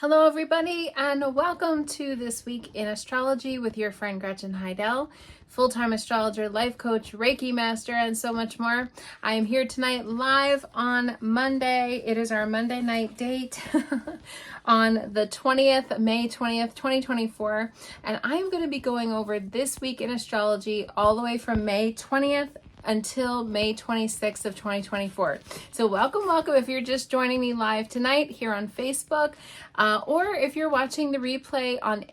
Hello, everybody, and welcome to This Week in Astrology with your friend Gretchen Heidel, full-time astrologer, life coach, Reiki master, and so much more. I am here tonight live on Monday. It is our Monday night date on the 20th, May 20th, 2024, and I am going to be going over This Week in Astrology all the way from May 20th until May 26th of 2024. So welcome if you're just joining me live tonight here on Facebook, or if you're watching the replay on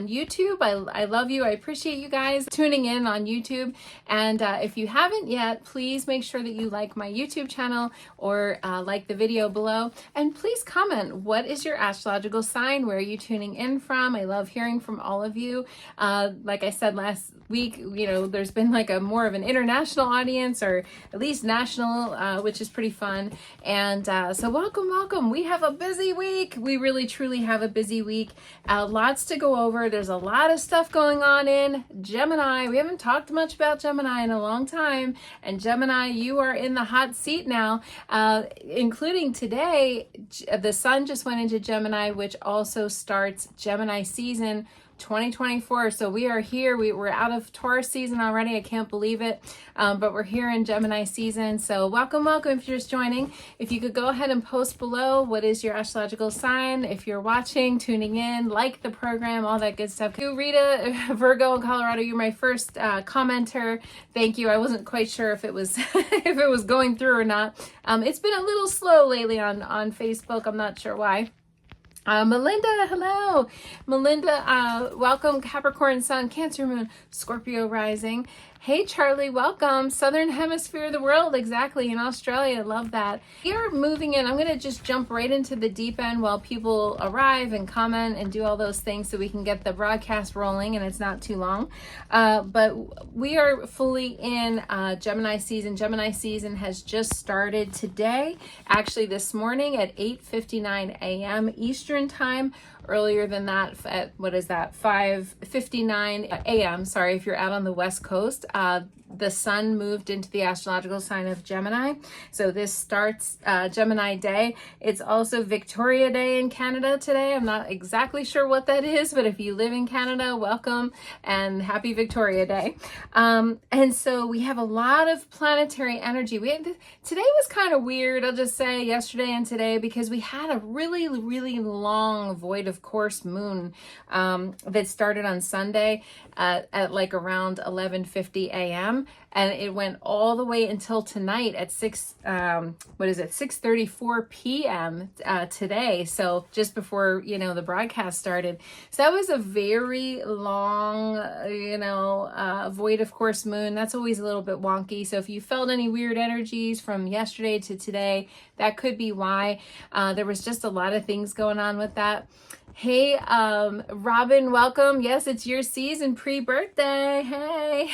YouTube. I love you. I appreciate you guys tuning in on YouTube. And if you haven't yet, please make sure that you like my YouTube channel or like the video below. And please comment, what is your astrological sign? Where are you tuning in from? I love hearing from all of you. Like I said last week, there's been like a more of an international audience, or at least national, which is pretty fun. And so welcome. We have a busy week. We really truly have a busy week. Lots to go over. There's a lot of stuff going on in Gemini. We haven't talked much about Gemini in a long time. And Gemini, you are in the hot seat now, including today. The sun just went into Gemini, which also starts Gemini season 2024. So we are here. We're out of Taurus season already. I can't believe it. But we're here in Gemini season. So welcome if you're just joining. If you could go ahead and post below, what is your astrological sign? If you're watching, tuning in, like the program, all that good stuff. Rita, Virgo in Colorado, you're my first commenter. Thank you. I wasn't quite sure if it was if it was going through or not. It's been a little slow lately on Facebook. I'm not sure why. Melinda, hello. Melinda, welcome. Capricorn Sun, Cancer Moon, Scorpio Rising. Hey, Charlie, welcome. Southern Hemisphere of the world, exactly, in Australia. Love that. We are moving in. I'm going to just jump right into the deep end while people arrive and comment and do all those things so we can get the broadcast rolling and it's not too long. But we are fully in Gemini season. Gemini season has just started today, actually this morning at 8:59 a.m. Eastern Time. Earlier than that, at 5:59 a.m. Sorry, if you're out on the West Coast, the sun moved into the astrological sign of Gemini. So this starts Gemini day. It's also Victoria Day in Canada today. I'm not exactly sure what that is, but if you live in Canada, welcome and happy Victoria Day. And so we have a lot of planetary energy. Today was kind of weird, I'll just say, yesterday and today, because we had a really, really long void of course moon that started on Sunday at like around 11:50 a.m. and it went all the way until tonight at 6:34 p.m. Today. So just before the broadcast started. So that was a very long void of course moon. That's always a little bit wonky. So if you felt any weird energies from yesterday to today, that could be why. There was just a lot of things going on with that. Hey, Robin, welcome. Yes, it's your season, pre-birthday. Hey.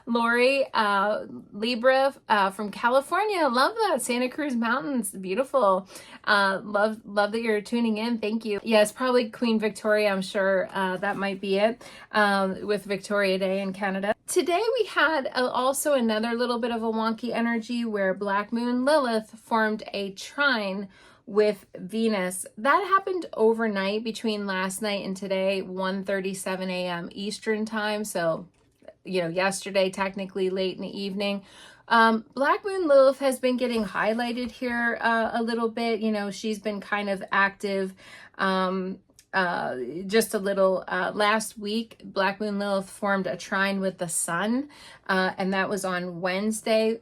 Lori, Libra, from California. Love that. Santa Cruz Mountains. Beautiful. Love that you're tuning in. Thank you. Yeah, it's probably Queen Victoria. I'm sure that might be it, with Victoria Day in Canada. Today we had also another little bit of a wonky energy where Black Moon Lilith formed a trine with Venus. That happened overnight between last night and today, 1:37 a.m. Eastern Time. So, yesterday, technically late in the evening. Black Moon Lilith has been getting highlighted here a little bit. She's been kind of active. Just a little, last week, Black Moon Lilith formed a trine with the sun, and that was on Wednesday,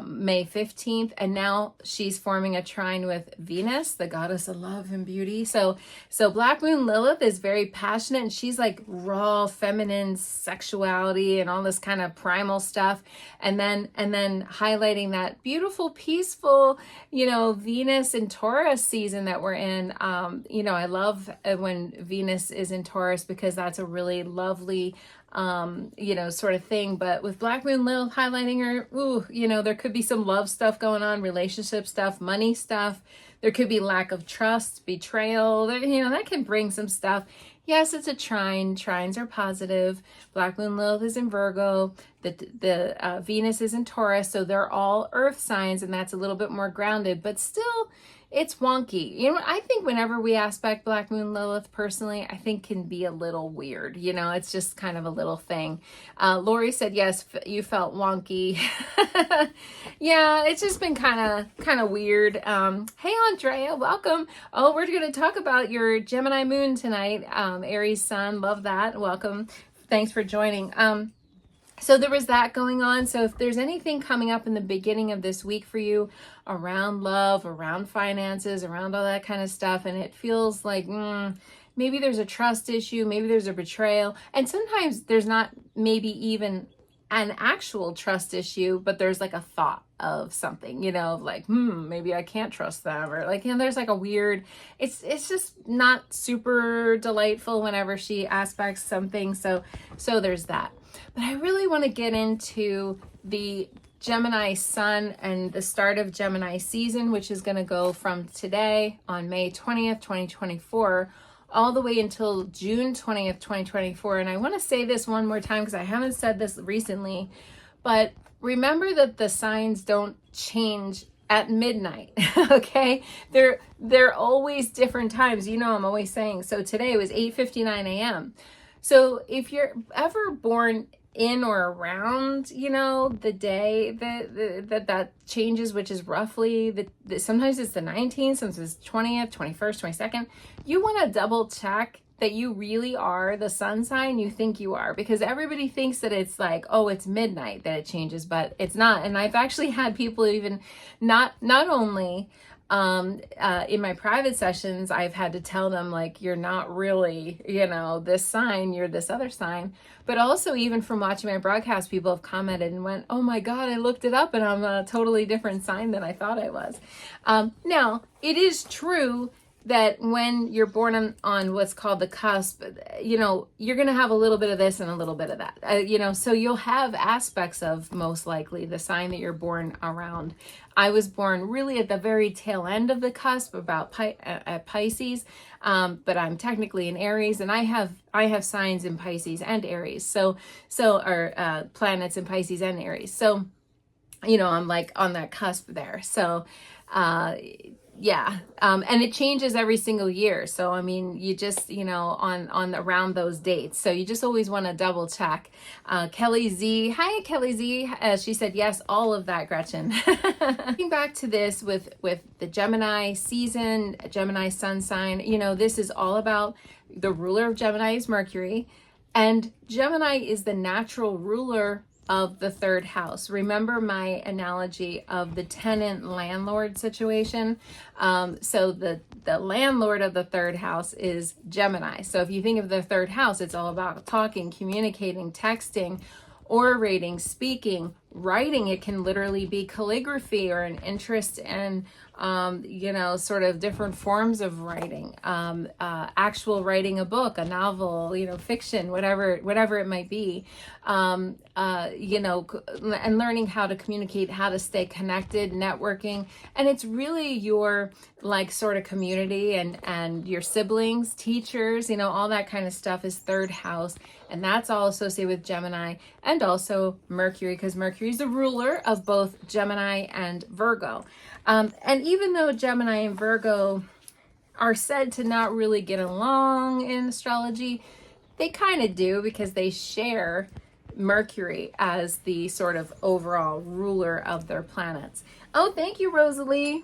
May 15th, and now she's forming a trine with Venus, the goddess of love and beauty. So Black Moon Lilith is very passionate, and she's like raw feminine sexuality and all this kind of primal stuff, and then highlighting that beautiful, peaceful, Venus and Taurus season that we're in. I love when Venus is in Taurus because that's a really lovely sort of thing. But with Black Moon Lilith highlighting her, there could be some love stuff going on, relationship stuff, money stuff. There could be lack of trust, betrayal. That can bring some stuff. Yes, it's a trine. Trines are positive. Black Moon Lilith is in Virgo. The Venus is in Taurus. So they're all earth signs, and that's a little bit more grounded. But still, it's wonky. You know, I think whenever we aspect Black Moon Lilith, personally, I think can be a little weird. You know, it's just kind of a little thing. Lori said, yes, you felt wonky. Yeah, it's just been kind of weird. Hey, Andrea, welcome. Oh, we're going to talk about your Gemini moon tonight. Aries sun, love that. Welcome. Thanks for joining. So there was that going on. So if there's anything coming up in the beginning of this week for you around love, around finances, around all that kind of stuff, and it feels like maybe there's a trust issue, maybe there's a betrayal, and sometimes there's not maybe even an actual trust issue, but there's like a thought of something, you know, like, maybe I can't trust them, or like, you know, there's like a weird, it's just not super delightful whenever she aspects something. So there's that. But I really want to get into the Gemini sun and the start of Gemini season, which is going to go from today on May 20th, 2024, all the way until June 20th, 2024. And I want to say this one more time because I haven't said this recently, but remember that the signs don't change at midnight. Okay, they're always different times. You know, I'm always saying, so today was 8:59 a.m. So if you're ever born in or around, you know, the day that changes, which is roughly sometimes it's the 19th, sometimes it's 20th, 21st, 22nd, you want to double check that you really are the sun sign you think you are, because everybody thinks that it's like, oh, it's midnight that it changes, but it's not. And I've actually had people even not only in my private sessions, I've had to tell them, like, you're not really, you know, this sign, you're this other sign. But also even from watching my broadcast, people have commented and went, oh my God, I looked it up and I'm a totally different sign than I thought I was. Now, it is true that when you're born on what's called the cusp, you know, you're going to have a little bit of this and a little bit of that, you know, so you'll have aspects of most likely the sign that you're born around. I was born really at the very tail end of the cusp, about at Pisces, but I'm technically in Aries, and I have signs in Pisces and Aries, or planets in Pisces and Aries. So, you know, I'm like on that cusp there. So, yeah. And it changes every single year. So, I mean, you just, you know, on around those dates. So you just always want to double check. Kelly Z. Hi, Kelly Z. She said, yes, all of that, Gretchen. Getting back to this with the Gemini season, Gemini sun sign, you know, this is all about the ruler of Gemini is Mercury, and Gemini is the natural ruler of the third house. Remember my analogy of the tenant landlord situation? So the landlord of the third house is Gemini. So if you think of the third house, it's all about talking, communicating, texting, orating, speaking, writing. It can literally be calligraphy or an interest in you know, sort of different forms of writing, actual writing a book, a novel, you know, fiction, whatever it might be, you know, and learning how to communicate, how to stay connected, networking. And it's really your like sort of community and your siblings, teachers, you know, all that kind of stuff is third house. And that's all associated with Gemini and also Mercury, because Mercury is the ruler of both Gemini and Virgo. And even though Gemini and Virgo are said to not really get along in astrology, they kind of do, because they share Mercury as the sort of overall ruler of their planets. Oh, thank you, Rosalie.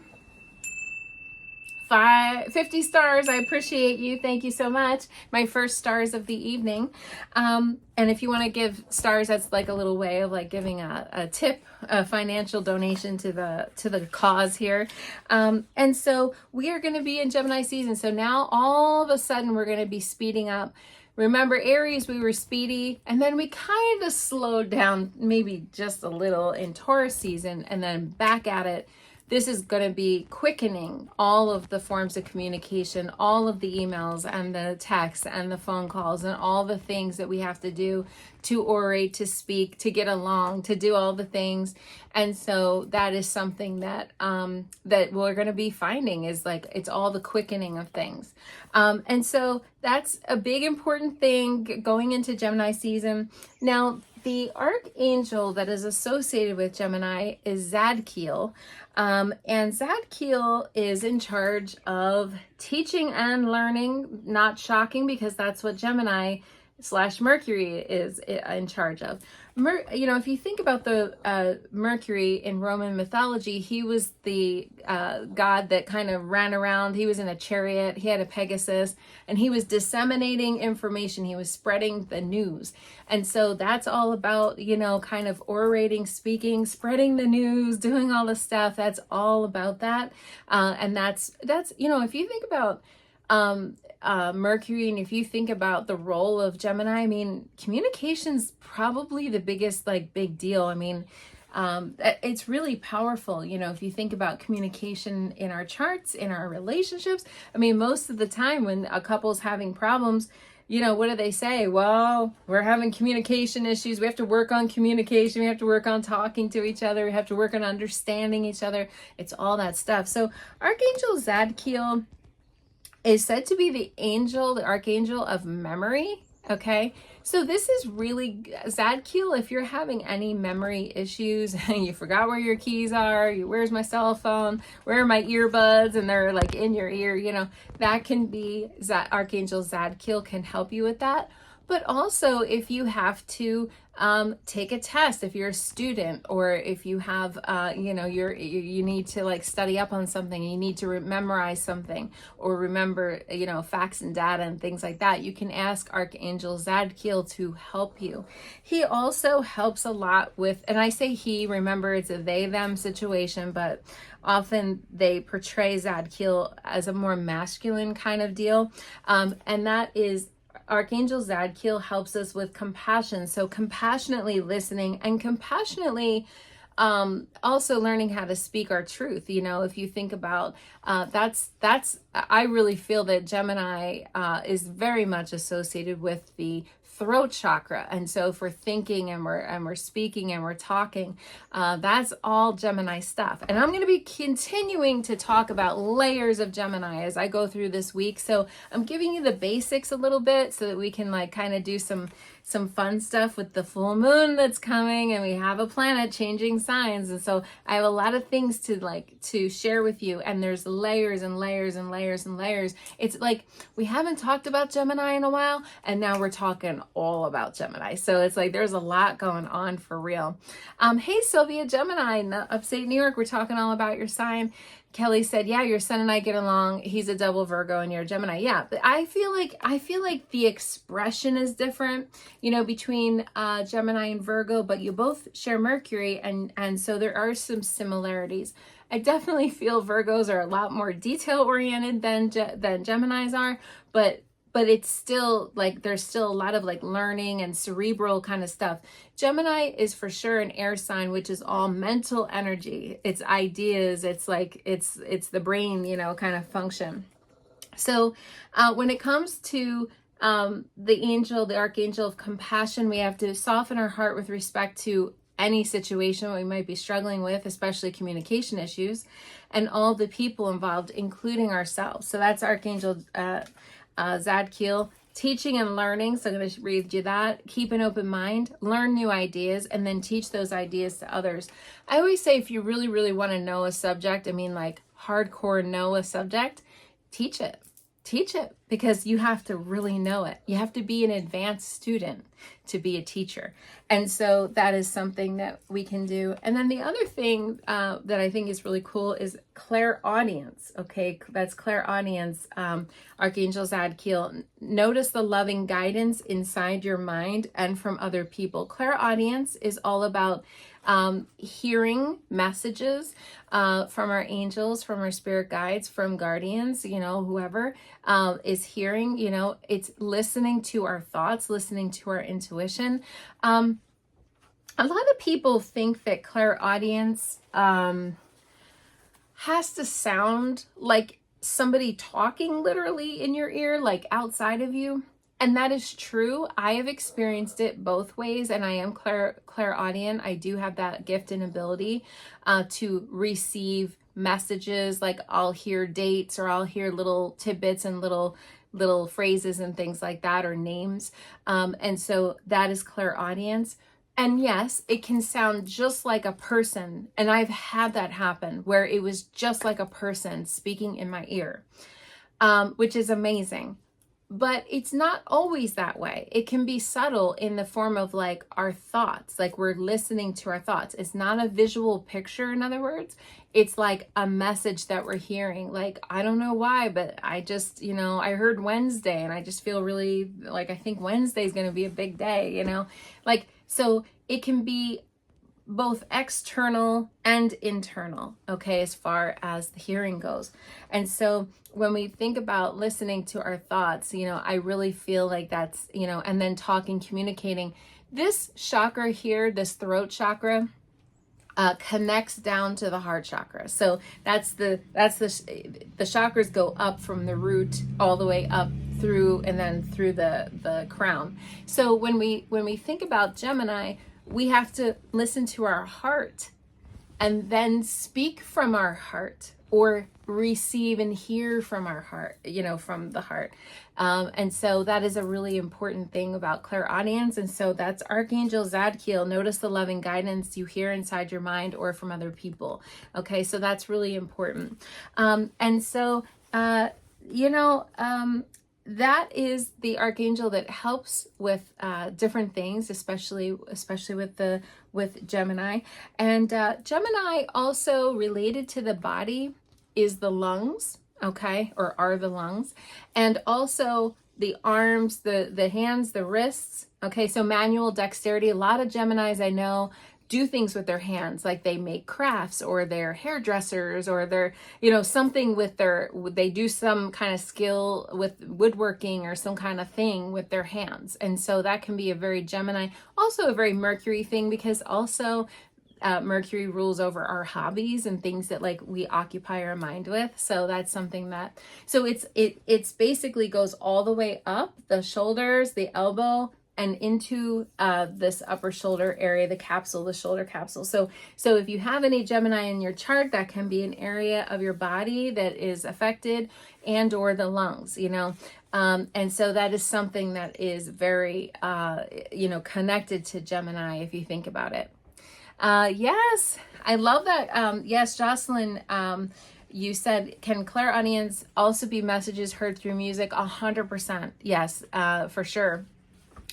50 stars. I appreciate you. Thank you so much. My first stars of the evening. And if you want to give stars, that's like a little way of like giving a tip, a financial donation to the cause here. And so we are going to be in Gemini season. So now all of a sudden we're going to be speeding up. Remember, Aries, we were speedy, and then we kind of slowed down maybe just a little in Taurus season, and then back at it. This is going to be quickening all of the forms of communication, all of the emails and the texts and the phone calls and all the things that we have to do to orate, to speak, to get along, to do all the things. And so that is something that that we're going to be finding is like, it's all the quickening of things. And so that's a big important thing going into Gemini season. Now, the archangel that is associated with Gemini is Zadkiel. And Zadkiel is in charge of teaching and learning. Not shocking, because that's what Gemini / Mercury is in charge of. If you think about the Mercury in Roman mythology, he was the god that kind of ran around. He was in a chariot, he had a Pegasus, and he was disseminating information. He was spreading the news. And so that's all about, kind of orating, speaking, spreading the news, doing all the stuff. That's all about that. And that's if you think about Mercury, and if you think about the role of Gemini, I mean, communication's probably the biggest big deal. I mean, it's really powerful. If you think about communication in our charts, in our relationships, I mean, most of the time when a couple's having problems, what do they say? Well, we're having communication issues. We have to work on communication. We have to work on talking to each other. We have to work on understanding each other. It's all that stuff. So Archangel Zadkiel is said to be the archangel of memory. Okay, so this is really Zadkiel. If you're having any memory issues and you forgot where your keys are, where's my cell phone, where are my earbuds, and they're in your ear, that can be Archangel Zadkiel can help you with that. But also, if you have to take a test, if you're a student, or if you have, you need to study up on something, you need to memorize something, or remember, facts and data and things like that, you can ask Archangel Zadkiel to help you. He also helps a lot with, and I say he, remember it's a they, them situation, but often they portray Zadkiel as a more masculine kind of deal. And that is, Archangel Zadkiel helps us with compassion. So compassionately listening and compassionately also learning how to speak our truth. If you think about I really feel that Gemini is very much associated with the throat chakra. And so if we're thinking and we're speaking and we're talking, that's all Gemini stuff. And I'm going to be continuing to talk about layers of Gemini as I go through this week. So I'm giving you the basics a little bit so that we can kind of do some fun stuff with the full moon that's coming, and we have a planet changing signs. And so I have a lot of things to share with you, and there's layers and layers and layers and layers. It's we haven't talked about Gemini in a while, and now we're talking all about Gemini. So it's there's a lot going on for real. Hey, Sylvia, Gemini, upstate New York, we're talking all about your sign. Kelly said, yeah, your son and I get along. He's a double Virgo and you're a Gemini. Yeah, but I feel like the expression is different, between Gemini and Virgo, but you both share Mercury, and so there are some similarities. I definitely feel Virgos are a lot more detail oriented than Geminis are, but it's still there's still a lot of learning and cerebral kind of stuff. Gemini is for sure an air sign, which is all mental energy. It's ideas. It's it's the brain, kind of function. So when it comes to the archangel of compassion, we have to soften our heart with respect to any situation we might be struggling with, especially communication issues, and all the people involved, including ourselves. So that's Archangel Zadkiel, teaching and learning. So I'm going to read you that. Keep an open mind, learn new ideas, and then teach those ideas to others. I always say, if you really, really want to know a subject, hardcore know a subject, teach it. Teach it, because you have to really know it. You have to be an advanced student to be a teacher. And so that is something that we can do. And then the other thing that I think is really cool is clairaudience. Okay, that's clairaudience, Archangel Zadkiel. Notice the loving guidance inside your mind and from other people. Clairaudience is all about hearing messages from our angels, from our spirit guides, from guardians, whoever is hearing, it's listening to our thoughts, listening to our intuition. A lot of people think that clairaudience has to sound like somebody talking literally in your ear, outside of you. And that is true. I have experienced it both ways, and I am clairaudient. I do have that gift and ability to receive messages. I'll hear dates, or I'll hear little tidbits and little phrases and things like that, or names. And so that is clairaudience. And yes, it can sound just like a person. And I've had that happen where it was just like a person speaking in my ear, which is amazing. But it's not always that way. It can be subtle in the form of like our thoughts, like we're listening to our thoughts. It's not a visual picture, in other words. It's like a message that we're hearing. Like, I don't know why, but I just, I heard Wednesday and I just feel really like I think Wednesday is going to be a big day, like, so it can be both external and internal, okay, as far as the hearing goes. And so when we think about listening to our thoughts, I really feel like that's, and then talking, communicating, this chakra here, this throat chakra, connects down to the heart chakra. So that's the chakras go up from the root all the way up through and then through the crown. So when we think about Gemini, we have to listen to our heart and then speak from our heart, or receive and hear from our heart, from the heart. And so that is a really important thing about clairaudience. And so that's Archangel Zadkiel. Notice the loving guidance you hear inside your mind or from other people. Okay, so that's really important. And so, that is the archangel that helps with different things, especially with Gemini. And Gemini also related to the body is the lungs, okay, or are the lungs, and also the arms, the hands, the wrists. Okay, so manual dexterity. A lot of Geminis I know do things with their hands, like they make crafts, or they're hairdressers, or they're, something with they do some kind of skill with woodworking or some kind of thing with their hands. And so that can be a very Gemini, also a very Mercury thing, because also Mercury rules over our hobbies and things that like we occupy our mind with. So that's something that, so it's basically goes all the way up the shoulders, the elbow, and into this upper shoulder area, the capsule, the shoulder capsule. So if you have any Gemini in your chart, that can be an area of your body that is affected, and or the lungs, and so that is something that is very, connected to Gemini if you think about it. Yes, I love that. Yes, Jocelyn, you said, can clairaudience also be messages heard through music? 100%. Yes, for sure.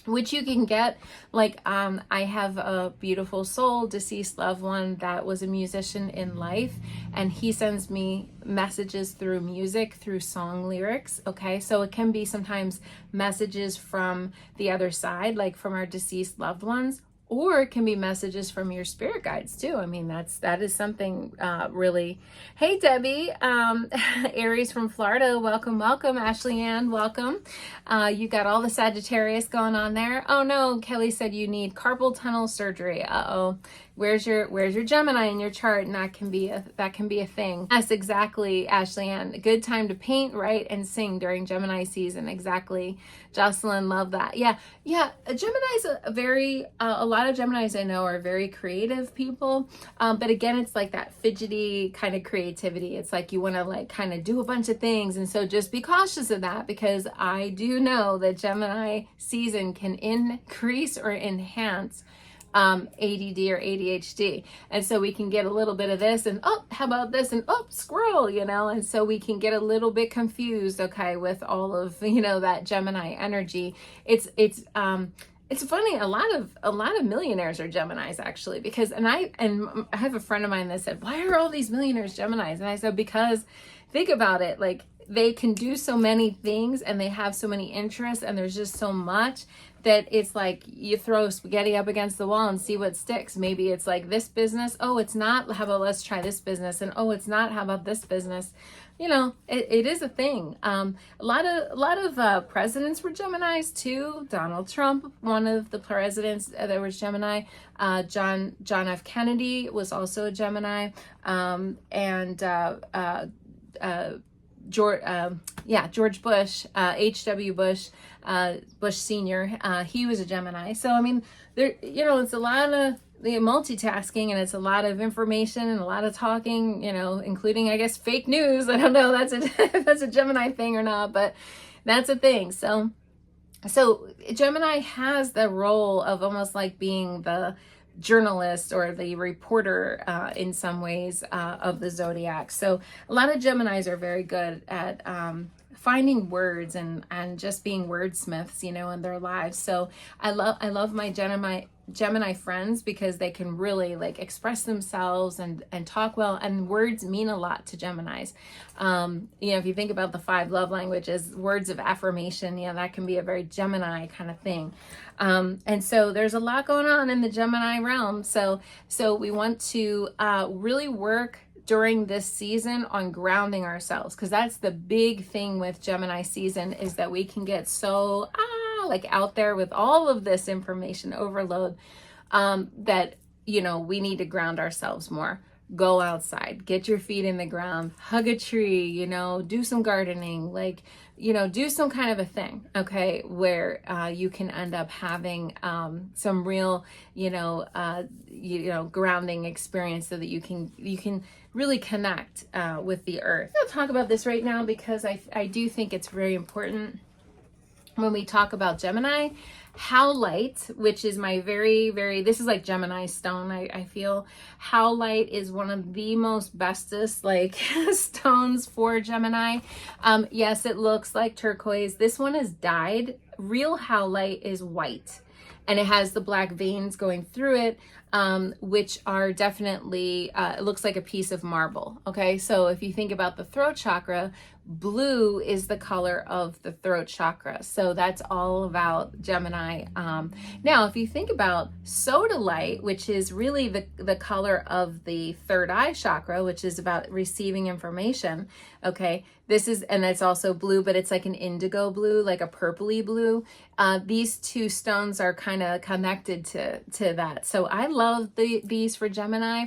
Which you can get, like, I have a beautiful soul, deceased loved one that was a musician in life, and he sends me messages through music, through song lyrics, okay? So it can be sometimes messages from the other side, like from our deceased loved ones, or it can be messages from your spirit guides too. I mean, that is something really. Hey, Debbie, Aries from Florida, welcome. Ashley Ann, welcome. You got all the Sagittarius going on there. Oh no, Kelly said you need carpal tunnel surgery. Uh-oh. Where's your Gemini in your chart? And that can be a thing. Yes, exactly, Ashley Ann. Good time to paint, write, and sing during Gemini season. Exactly. Jocelyn, love that. Yeah. Gemini's a lot of Geminis I know are very creative people. But again, it's like that fidgety kind of creativity. It's like you want to like kind of do a bunch of things. And so just be cautious of that, because I do know that Gemini season can increase or enhance ADD or ADHD. And so we can get a little bit of this and, oh, how about this? And, oh, squirrel, and so we can get a little bit confused, okay, with all of, that Gemini energy. It's funny. A lot of millionaires are Geminis, actually, because, and I have a friend of mine that said, why are all these millionaires Geminis? And I said, because think about it, like, they can do so many things and they have so many interests, and there's just so much that it's like you throw spaghetti up against the wall and see what sticks. Maybe it's like this business. Oh, it's not. How about let's try this business? And oh, it's not. How about this business? It is a thing. A lot of presidents were Geminis too. Donald Trump, one of the presidents that was Gemini. John F. Kennedy was also a Gemini. George Bush, H.W. Bush, Bush Senior, he was a Gemini. So, I mean, there, it's a lot of the multitasking, and it's a lot of information and a lot of talking, including, I guess, fake news. I don't know if that's a Gemini thing or not, but that's a thing. So, So Gemini has the role of almost like being the journalist or the reporter in some ways of the zodiac. So a lot of Geminis are very good at finding words and just being wordsmiths, you know, in their lives. So I love my Gemini friends because they can really like express themselves and talk well, and words mean a lot to Geminis. You know, if you think about the 5 love languages, words of affirmation, you know, that can be a very Gemini kind of thing. And so there's a lot going on in the Gemini realm. So we want to really work during this season on grounding ourselves, because that's the big thing with Gemini season, is that we can get so like out there with all of this information overload, that, you know, we need to ground ourselves more. Go outside, get your feet in the ground, hug a tree, you know, do some gardening, like, you know, do some kind of a thing, okay, where you can end up having some real, you know, grounding experience, so that you can really connect with the earth. I'll talk about this right now because I do think it's very important when we talk about Gemini. Howlite, which is my this is like Gemini stone, I feel. Howlite is one of the most bestest like stones for Gemini. Yes, it looks like turquoise. This one is dyed. Real howlite is white, and it has the black veins going through it, which are definitely, it looks like a piece of marble. Okay, so if you think about the throat chakra, blue is the color of the throat chakra. So that's all about Gemini. Now, if you think about sodalite, which is really the color of the third eye chakra, which is about receiving information. Okay, this is, and it's also blue, but it's like an indigo blue, like a purpley blue. These two stones are kind of connected to that. So I love these for Gemini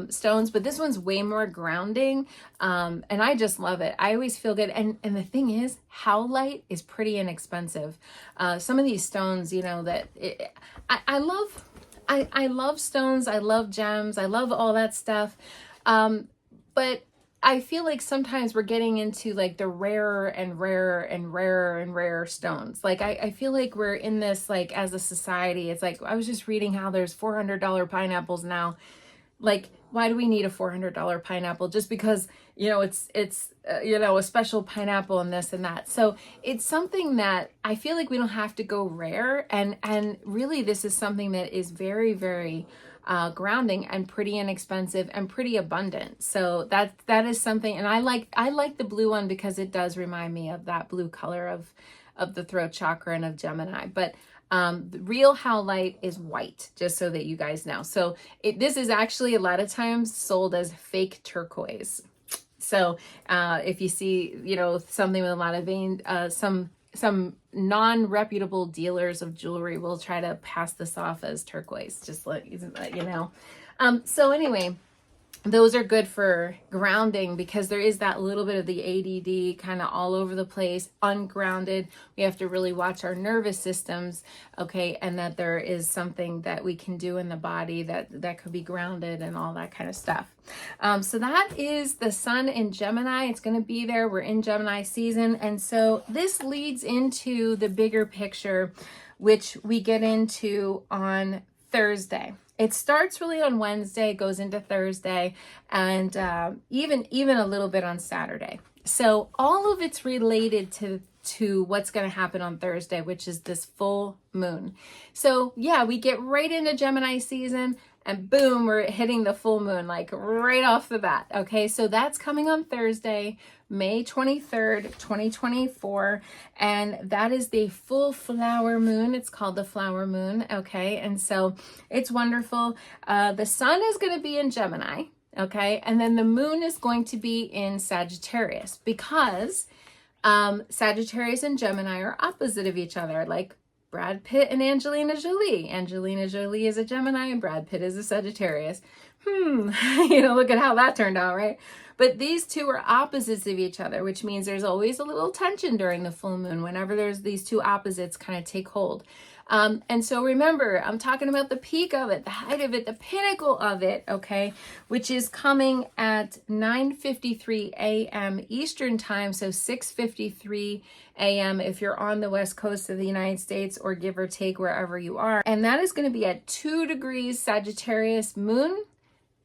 stones, but this one's way more grounding, and I just love it. I always feel good. And the thing is, howlite is pretty inexpensive. Some of these stones, you know, that I love stones. I love gems. I love all that stuff. But I feel like sometimes we're getting into like the rarer and rarer and rarer and rarer stones. Like I feel like we're in this, like, as a society, it's like, I was just reading how there's $400 pineapples now. Like, why do we need a $400 pineapple just because, you know, it's you know, a special pineapple and this and that. So it's something that I feel like we don't have to go rare. And really, this is something that is very, very grounding and pretty inexpensive and pretty abundant. So that is something. And I like the blue one because it does remind me of that blue color of the throat chakra and of Gemini. But the real howlite is white, just so that you guys know. So this is actually a lot of times sold as fake turquoise. So if you see, you know, something with a lot of vein, some non-reputable dealers of jewelry will try to pass this off as turquoise, just let you know. So anyway, those are good for grounding because there is that little bit of the ADD kind of all over the place, ungrounded. We have to really watch our nervous systems, okay, and that there is something that we can do in the body that could be grounded and all that kind of stuff. So that is the sun in Gemini. It's going to be there. We're in Gemini season. And so this leads into the bigger picture, which we get into on Thursday. It starts really on Wednesday, goes into Thursday, and even a little bit on Saturday. So all of it's related to what's going to happen on Thursday, which is this full moon. So yeah, we get right into Gemini season, and boom, we're hitting the full moon, like right off the bat. Okay, so that's coming on Thursday, May 23rd, 2024. And that is the full flower moon. It's called the flower moon. Okay, and so it's wonderful. The sun is going to be in Gemini. Okay, and then the moon is going to be in Sagittarius, because Sagittarius and Gemini are opposite of each other, like Brad Pitt and Angelina Jolie. Angelina Jolie is a Gemini and Brad Pitt is a Sagittarius. You know, look at how that turned out, right? But these two are opposites of each other, which means there's always a little tension during the full moon whenever there's these two opposites kind of take hold. And so remember, I'm talking about the peak of it, the height of it, the pinnacle of it, okay, which is coming at 9:53 a.m. Eastern time, so 6:53 a.m. if you're on the west coast of the United States, or give or take wherever you are. And that is going to be at 2 degrees Sagittarius moon,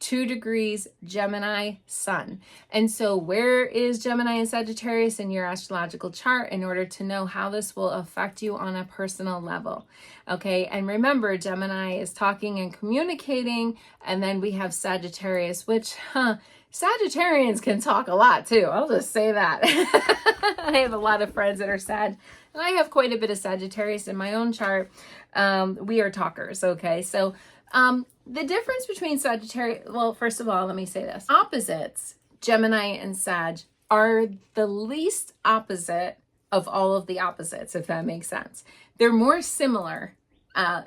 2 degrees Gemini sun. And so where is Gemini and Sagittarius in your astrological chart in order to know how this will affect you on a personal level? Okay, and remember, Gemini is talking and communicating, and then we have Sagittarius, which, Sagittarians can talk a lot too. I'll just say that. I have a lot of friends that are Sag, and I have quite a bit of Sagittarius in my own chart. We are talkers, okay? So, the difference between Sagittarius, well, first of all, let me say this. Opposites, Gemini and Sag, are the least opposite of all of the opposites, if that makes sense. They're more similar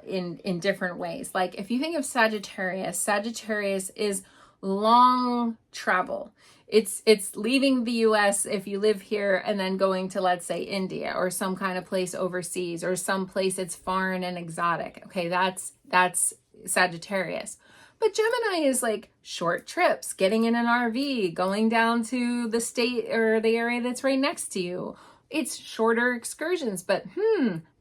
in different ways. Like if you think of Sagittarius, Sagittarius is long travel. It's leaving the US if you live here and then going to, let's say, India or some kind of place overseas or some place that's foreign and exotic. Okay, that's Sagittarius. But Gemini is like short trips, getting in an RV, going down to the state or the area that's right next to you. It's shorter excursions, but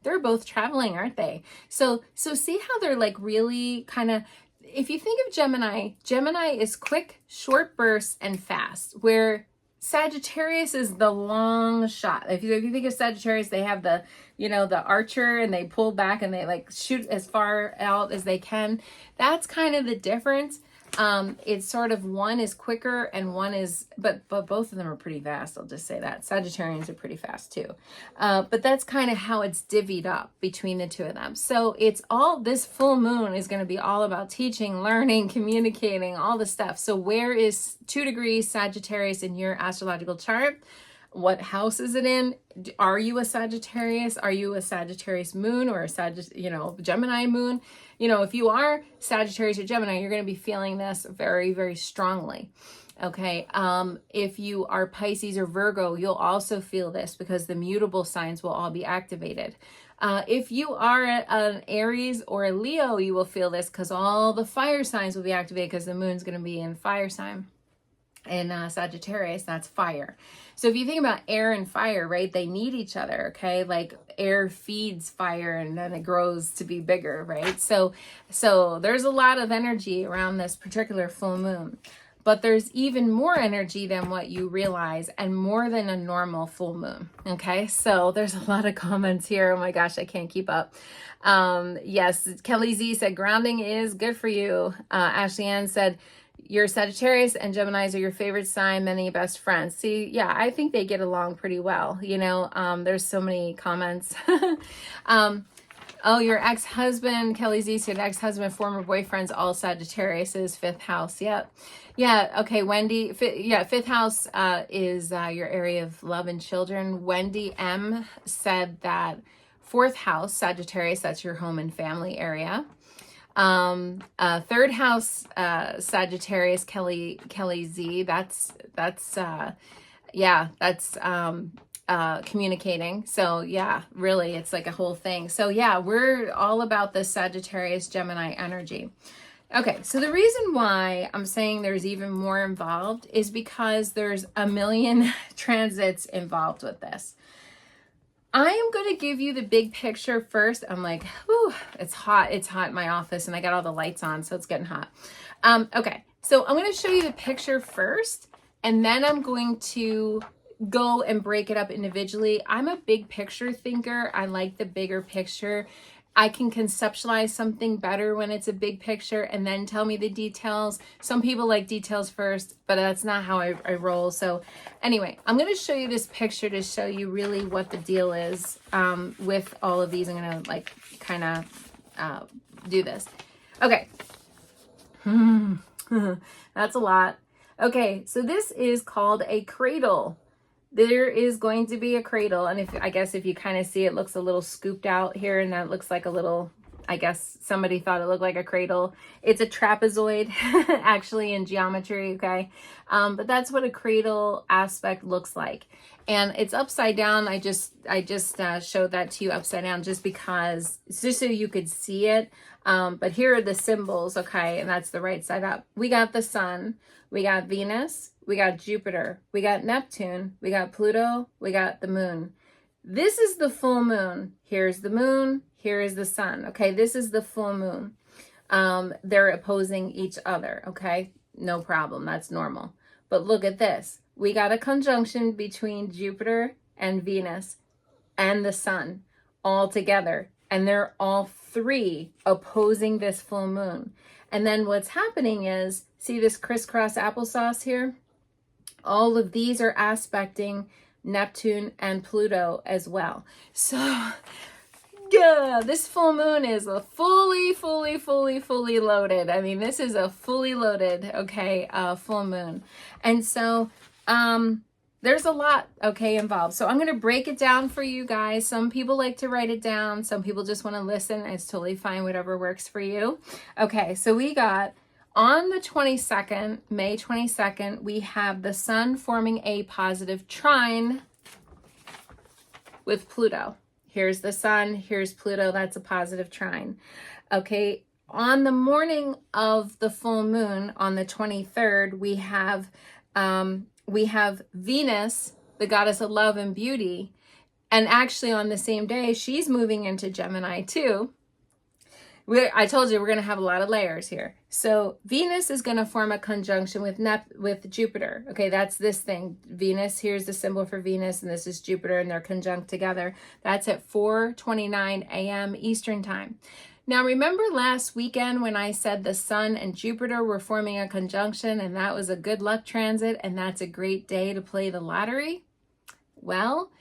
they're both traveling, aren't they? So see how they're like really kind of, if you think of Gemini, Gemini is quick, short bursts and fast, where Sagittarius is the long shot. If you think of Sagittarius, they have the, the archer, and they pull back and they like shoot as far out as they can. That's kind of the difference. It's sort of one is quicker and one is, but both of them are pretty fast. I'll just say that. Sagittarians are pretty fast too. But that's kind of how it's divvied up between the two of them. So it's all, this full moon is going to be all about teaching, learning, communicating, all the stuff. So where is 2 degrees Sagittarius in your astrological chart? What house is it in? Are you a Sagittarius? Are you a Sagittarius moon or a Gemini moon? If you are Sagittarius or Gemini, you're going to be feeling this very, very strongly. Okay. If you are Pisces or Virgo, you'll also feel this because the mutable signs will all be activated. If you are an Aries or a Leo, you will feel this because all the fire signs will be activated because the moon's going to be in fire sign. In Sagittarius, that's fire. So if you think about air and fire, right, they need each other, okay? Like air feeds fire and then it grows to be bigger, right? So there's a lot of energy around this particular full moon, but there's even more energy than what you realize and more than a normal full moon, okay? So there's a lot of comments here. Oh my gosh, I can't keep up. Yes, Kelly Z said, grounding is good for you. Ashley Ann said, your Sagittarius and Geminis are your favorite sign, many best friends. See, yeah, I think they get along pretty well. There's so many comments. Oh, your ex-husband, Kelly Z said, ex-husband, former boyfriends, all Sagittarius is 5th house. Yep. Yeah. Okay. Wendy. 5th house is your area of love and children. Wendy M said that 4th house, Sagittarius, that's your home and family area. 3rd house, Sagittarius, Kelly Z, that's communicating. So yeah, really, it's like a whole thing. So yeah, we're all about the Sagittarius Gemini energy. Okay. So the reason why I'm saying there's even more involved is because there's a million transits involved with this. I am going to give you the big picture first. I'm like, whew, it's hot. It's hot in my office and I got all the lights on, so it's getting hot. Okay, so I'm going to show you the picture first, and then I'm going to go and break it up individually. I'm a big picture thinker. I like the bigger picture. I can conceptualize something better when it's a big picture and then tell me the details. Some people like details first, but that's not how I roll. So anyway, I'm going to show you this picture to show you really what the deal is with all of these. I'm going to like kind of do this. Okay. That's a lot. Okay. So this is called a cradle. There is going to be a cradle, and if you kind of see, it looks a little scooped out here, and that looks like a little I guess somebody thought it looked like a cradle. It's a trapezoid actually in geometry, okay? But that's what a cradle aspect looks like. And it's upside down. I just showed that to you upside down just because, just so you could see it. But here are the symbols, okay? And that's the right side up. We got the sun, we got Venus, we got Jupiter, we got Neptune, we got Pluto, we got the moon. This is the full moon. Here's the moon, here is the sun, okay? This is the full moon. They're opposing each other, okay? No problem, that's normal. But look at this. We got a conjunction between Jupiter and Venus and the sun all together. And they're all three opposing this full moon. And then what's happening is, see this crisscross applesauce here? All of these are aspecting Neptune and Pluto as well. So, yeah, this full moon is a fully loaded. I mean, this is a fully loaded, okay, full moon. And so, there's a lot, okay, involved. So I'm going to break it down for you guys. Some people like to write it down. Some people just want to listen. It's totally fine, whatever works for you. Okay, so we got on the 22nd, May 22nd, we have the sun forming a positive trine with Pluto. Here's the sun, here's Pluto, that's a positive trine. Okay, on the morning of the full moon, on the 23rd, we have Venus, the goddess of love and beauty, and actually on the same day, she's moving into Gemini too. I told you we're going to have a lot of layers here. So Venus is going to form a conjunction with Jupiter. Okay, that's this thing. Venus, here's the symbol for Venus, and this is Jupiter, and they're conjunct together. That's at 4:29 a.m. Eastern time. Now, remember last weekend when I said the sun and Jupiter were forming a conjunction, and that was a good luck transit, and that's a great day to play the lottery? Well,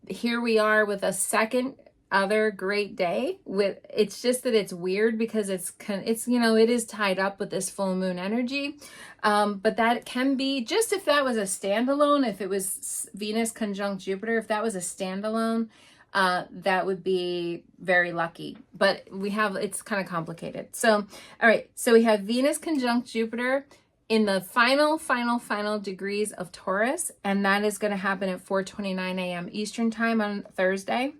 here we are with a second other great day. It's just that it's weird because it's you know, it is tied up with this full moon energy. But that can be, just if that was a standalone, if it was Venus conjunct Jupiter, if that was a standalone, that would be very lucky. But it's kind of complicated. So, all right. So we have Venus conjunct Jupiter in the final degrees of Taurus. And that is going to happen at 4:29 a.m. Eastern time on Thursday.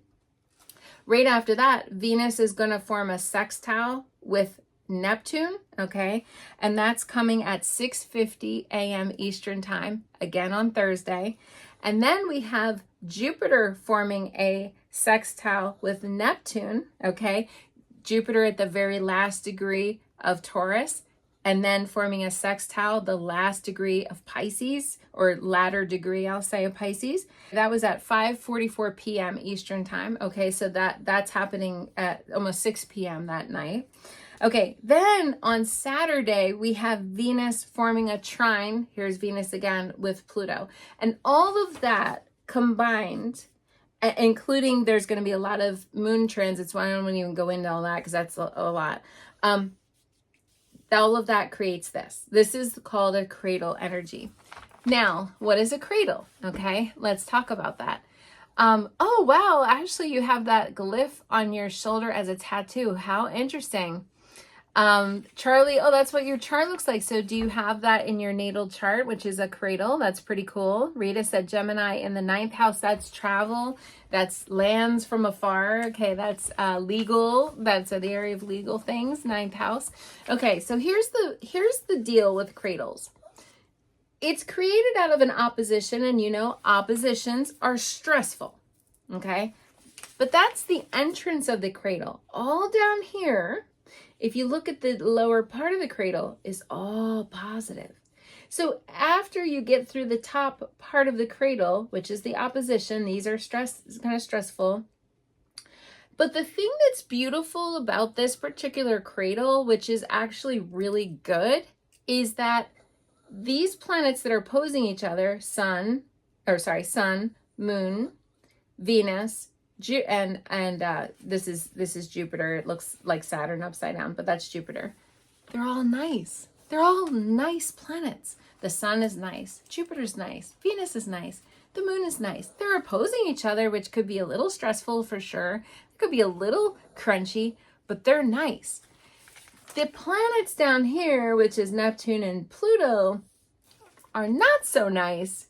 Right after that, Venus is going to form a sextile with Neptune, okay? And that's coming at 6:50 a.m. Eastern time, again on Thursday. And then we have Jupiter forming a sextile with Neptune, okay? Jupiter at the very last degree of Taurus, and then forming a sextile, the last degree of Pisces, or latter degree, I'll say, of Pisces. That was at 5:44 p.m. Eastern time. Okay, so that's happening at almost 6 p.m. that night. Okay, then on Saturday, we have Venus forming a trine. Here's Venus again with Pluto. And all of that combined, including there's going to be a lot of moon transits. So I don't want to even go into all that because that's a lot. All of that creates this. This is called a cradle energy. Now, what is a cradle? Okay, let's talk about that. Oh, wow, actually you have that glyph on your shoulder as a tattoo. How interesting. Charlie, oh, that's what your chart looks like. So do you have that in your natal chart, which is a cradle? That's pretty cool. Rita said Gemini in the 9th house. That's travel. That's lands from afar. Okay, that's legal. That's the area of legal things, 9th house. Okay, so here's the deal with cradles. It's created out of an opposition, and you know oppositions are stressful. Okay, but that's the entrance of the cradle. All down here, if you look at the lower part of the cradle, is all positive. So after you get through the top part of the cradle, which is the opposition, these are kind of stressful. But the thing that's beautiful about this particular cradle, which is actually really good, is that these planets that are opposing each other, sun, moon, Venus, and this is Jupiter. It looks like Saturn upside down, but that's Jupiter. They're all nice. They're all nice planets. The sun is nice. Jupiter's nice. Venus is nice. The moon is nice. They're opposing each other, which could be a little stressful for sure. It could be a little crunchy, but they're nice. The planets down here, which is Neptune and Pluto, are not so nice.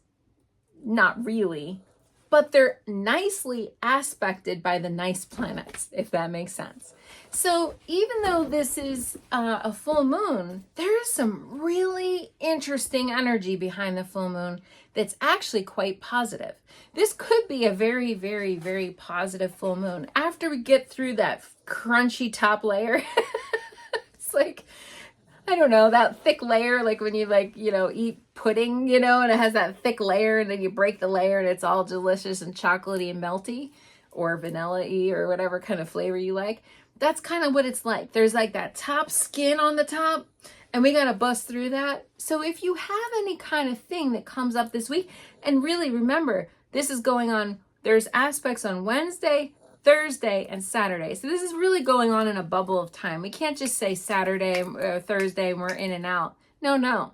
Not really, but they're nicely aspected by the nice planets, if that makes sense. So even though this is a full moon, there's some really interesting energy behind the full moon that's actually quite positive. This could be a very, very, very positive full moon. After we get through that crunchy top layer, it's like, I don't know, that thick layer, like when you eat pudding, and it has that thick layer and then you break the layer and it's all delicious and chocolatey and melty, or vanilla-y or whatever kind of flavor you like. That's kind of what it's like. There's like that top skin on the top and we got to bust through that. So if you have any kind of thing that comes up this week, and really remember, this is going on, there's aspects on Wednesday, Thursday, and Saturday. So this is really going on in a bubble of time. We can't just say Saturday or Thursday and we're in and out. No.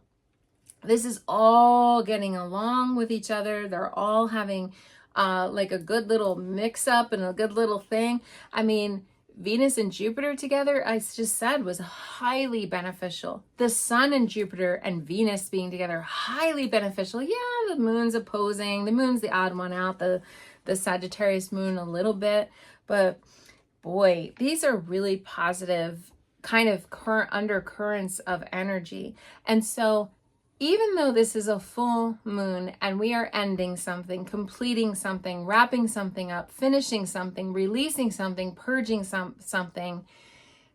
This is all getting along with each other. They're all having like a good little mix up and a good little thing. I mean, Venus and Jupiter together, I just said, was highly beneficial. The Sun and Jupiter and Venus being together, highly beneficial. Yeah, the moon's opposing. The moon's the odd one out. The Sagittarius moon a little bit. But boy, these are really positive kind of undercurrents of energy. And so even though this is a full moon and we are ending something, completing something, wrapping something up, finishing something, releasing something, purging something,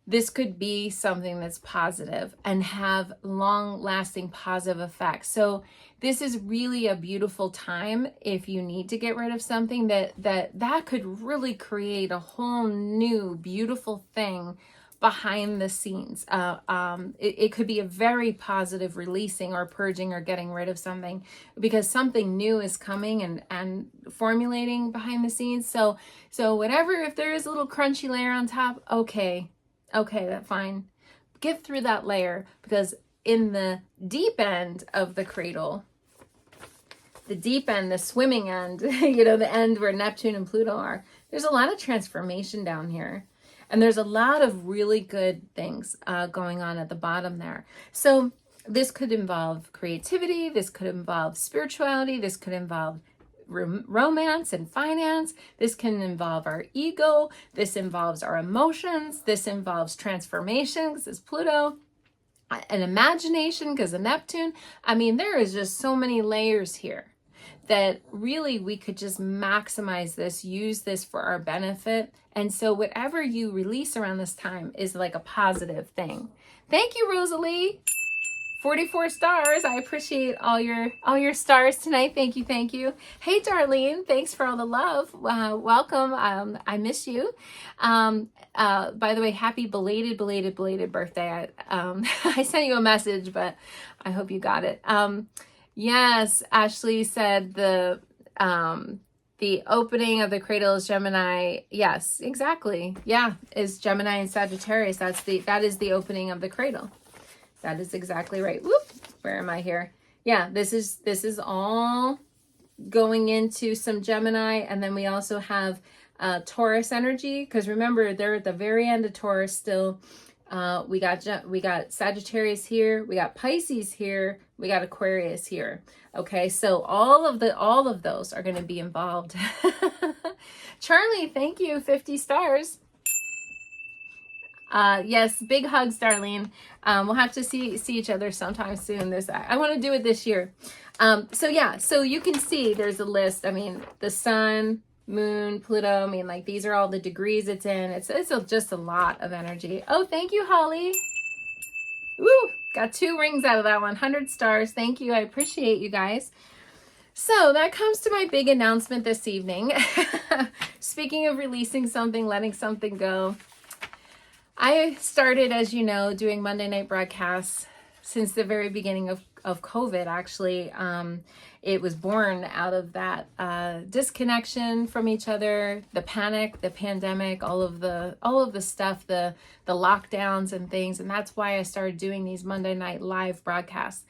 this could be something that's positive and have long-lasting positive effects. So this is really a beautiful time if you need to get rid of something that could really create a whole new beautiful thing behind the scenes. It could be a very positive releasing or purging or getting rid of something, because something new is coming and formulating behind the scenes. So whatever, if there is a little crunchy layer on top, okay, that's fine. Get through that layer, because in the deep end of the cradle, the deep end, the swimming end, the end where Neptune and Pluto are, there's a lot of transformation down here. And there's a lot of really good things going on at the bottom there. So this could involve creativity. This could involve spirituality. This could involve romance and finance. This can involve our ego. This involves our emotions. This involves transformation, because it's Pluto. And imagination, because of Neptune. I mean, there is just so many layers here that really we could just maximize this, use this for our benefit. And so whatever you release around this time is like a positive thing. Thank you, Rosalie. 44 stars. I appreciate all your stars tonight. Thank you. Hey, Darlene, thanks for all the love. Welcome. I miss you. By the way, happy belated birthday. I sent you a message, but I hope you got it. Yes, Ashley said the opening of the cradle is Gemini. Yes, exactly. Yeah, is Gemini and Sagittarius. That is the opening of the cradle. That is exactly right. Whoop, where am I here? Yeah, this is all going into some Gemini, and then we also have Taurus energy, because remember, they're at the very end of Taurus still. We got Sagittarius here, we got Pisces here, we got Aquarius here. Okay, so all of those are going to be involved. Charlie, thank you, 50 stars. Yes, big hugs, Darlene. We'll have to see each other sometime soon. I want to do it this year. So you can see there's a list. I mean, the sun, moon, Pluto. I mean, like, these are all the degrees it's in. It's just a lot of energy. Oh, thank you, Holly. Woo, got 2 rings out of that one. 100 stars. Thank you. I appreciate you guys. So that comes to my big announcement this evening. Speaking of releasing something, letting something go. I started, as you know, doing Monday night broadcasts since the very beginning of COVID, actually. It was born out of that disconnection from each other, the panic, the pandemic, all of the stuff, the lockdowns and things. And that's why I started doing these Monday night live broadcasts.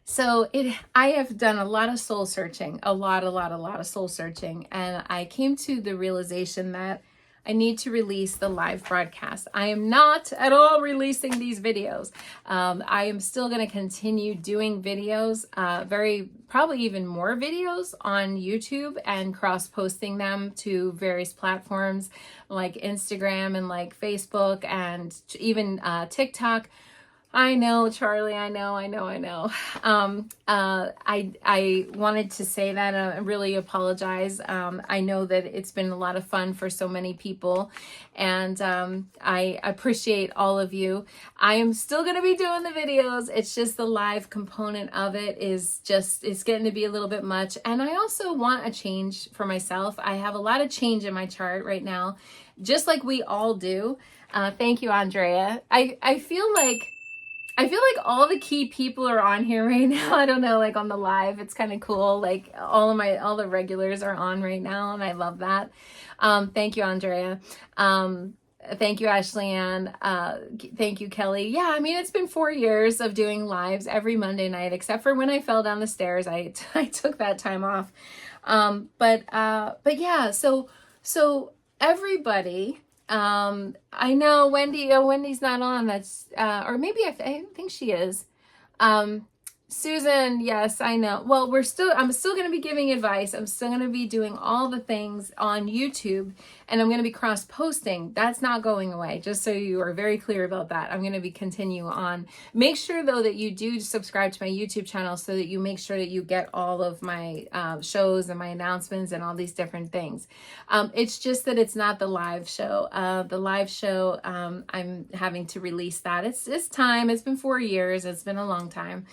So I have done a lot of soul searching, a lot of soul searching. And I came to the realization that I need to release the live broadcast. I am not at all releasing these videos. I am still going to continue doing videos, probably even more videos on YouTube, and cross-posting them to various platforms like Instagram and like Facebook and even TikTok. I know, Charlie, I know. I wanted to say that. I really apologize. I know that it's been a lot of fun for so many people, and I appreciate all of you. I am still going to be doing the videos. It's just the live component of it it's getting to be a little bit much. And I also want a change for myself. I have a lot of change in my chart right now, just like we all do. Thank you, Andrea. I feel like all the key people are on here right now. I don't know, like on the live, it's kind of cool. Like all the regulars are on right now, and I love that. Thank you, Andrea. Thank you, Ashley Ann. Thank you, Kelly. Yeah, I mean, it's been 4 years of doing lives every Monday night, except for when I fell down the stairs. I took that time off. But yeah, so everybody. I know Wendy's not on. That's, or maybe I think she is. Susan, yes, I know. Well, I'm still going to be giving advice. I'm still going to be doing all the things on YouTube, and I'm going to be cross posting. That's not going away. Just so you are very clear about that. I'm going to be continue on. Make sure though that you do subscribe to my YouTube channel so that you make sure that you get all of my shows and my announcements and all these different things. It's just that it's not the live show. The live show, I'm having to release that. It's time. It's been 4 years. It's been a long time.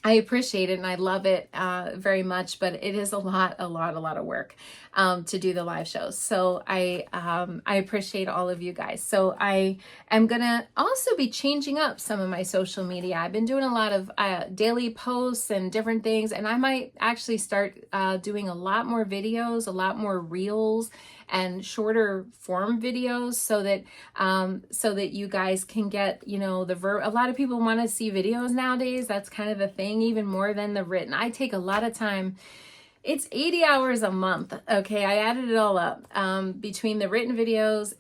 I appreciate it and I love it very much, but it is a lot of work to do the live shows. So I appreciate all of you guys. So I am gonna also be changing up some of my social media. I've been doing a lot of daily posts and different things, and I might actually start doing a lot more videos, a lot more reels and shorter form videos, so that you guys can get, you know, a lot of people want to see videos nowadays. That's kind of the thing, even more than the written. I take a lot of time. It's 80 hours a month. Okay. I added it all up, between the written videos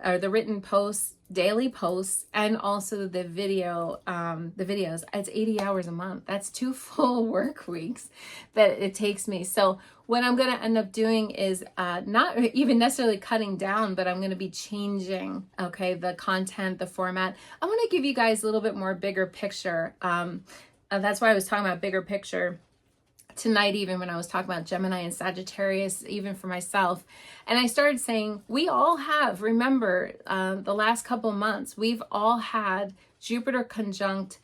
or the written posts, daily posts, and also the videos. It's 80 hours a month. That's 2 full work weeks that it takes me. So what I'm going to end up doing is not even necessarily cutting down, but I'm going to be changing, okay, the content, the format. I want to give you guys a little bit more bigger picture. That's why I was talking about bigger picture tonight, even when I was talking about Gemini and Sagittarius, even for myself. And I started saying, we all have, remember, the last couple months, we've all had Jupiter conjunct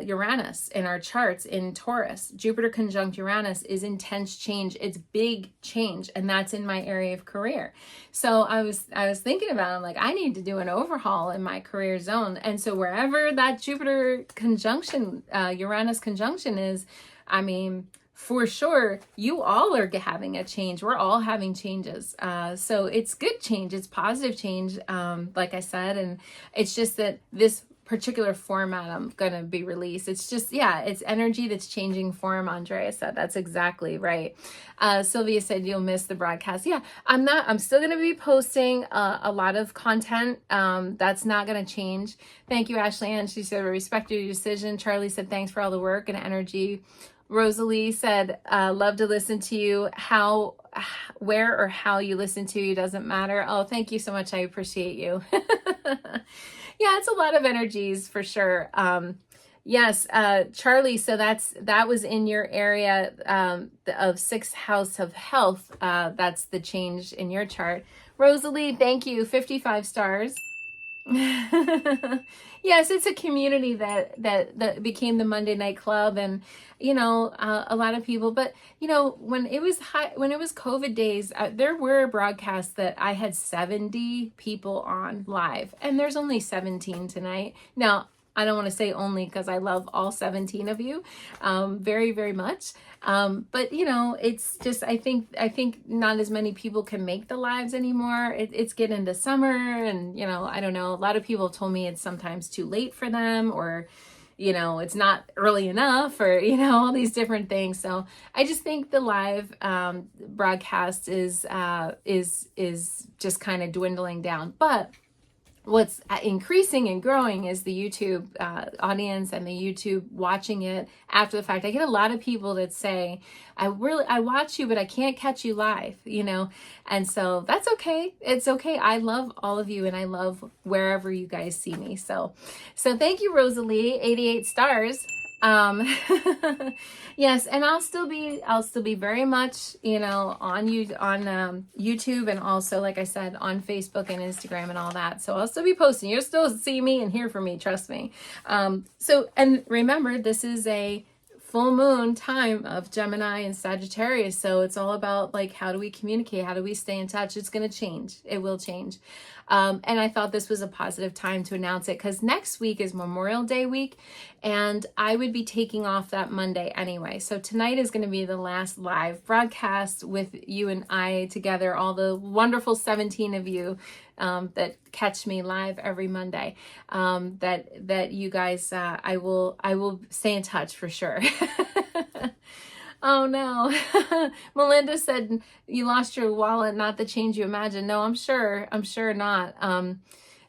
Uranus in our charts in Taurus. Jupiter conjunct Uranus is intense change. It's big change, and that's in my area of career. So I was thinking about it. I'm like, I need to do an overhaul in my career zone. And so wherever that Jupiter conjunction, Uranus conjunction is, I mean, for sure, you all are having a change. We're all having changes. So it's good change. It's positive change, like I said. And it's just that this particular format I'm going to be released. It's just, yeah, it's energy that's changing form. Andrea said that's exactly right. Sylvia said you'll miss the broadcast. Yeah, I'm still going to be posting a lot of content. That's not going to change. Thank you, Ashley Ann. She said, I respect your decision. Charlie said, thanks for all the work and energy. Rosalie said, love to listen to you. Where or how you listen to you doesn't matter. Oh, thank you so much. I appreciate you. Yeah, it's a lot of energies for sure. Yes, Charlie, so that was in your area of 6th house of health. That's the change in your chart. Rosalie, thank you. 55 stars. Yes, it's a community that became the Monday Night Club, and you know, a lot of people. But you know, when it was COVID days, there were broadcasts that I had 70 people on live, and there's only 17 tonight. Now, I don't want to say only, because I love all 17 of you very, very much. But you know, it's just, I think not as many people can make the lives anymore. It's getting into summer, and you know, I don't know. A lot of people told me it's sometimes too late for them, or it's not early enough, or, all these different things. So I just think the live broadcast is just kind of dwindling down. But what's increasing and growing is the YouTube audience and the YouTube watching it after the fact. I get a lot of people that say, I watch you, but I can't catch you live, and so that's okay. It's okay. I love all of you, and I love wherever you guys see me. So thank you, Rosalie, 88 stars. Yes, and I'll still be very much, on YouTube, and also, like I said, on Facebook and Instagram and all that. So I'll still be posting. You'll still see me and hear from me, trust me. And remember, this is a full moon time of Gemini and Sagittarius. So it's all about, like, how do we communicate? How do we stay in touch? It's going to change. It will change. And I thought this was a positive time to announce it, because next week is Memorial Day week, and I would be taking off that Monday anyway. So tonight is going to be the last live broadcast with you and I together, all the wonderful 17 of you that catch me live every Monday. That you guys, I will stay in touch for sure. Oh no. Melinda said you lost your wallet, not the change you imagined. No, I'm sure not.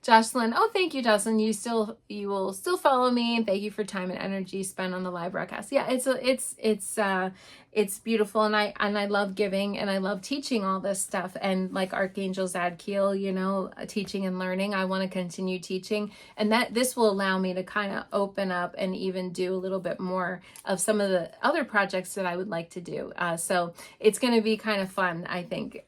Jocelyn, oh, thank you, Jocelyn. You will still follow me, and thank you for time and energy spent on the live broadcast. Yeah, it's beautiful, and I love giving, and I love teaching all this stuff, and like Archangel Zadkiel, teaching and learning. I want to continue teaching, and that this will allow me to kind of open up and even do a little bit more of some of the other projects that I would like to do. So it's going to be kind of fun, I think.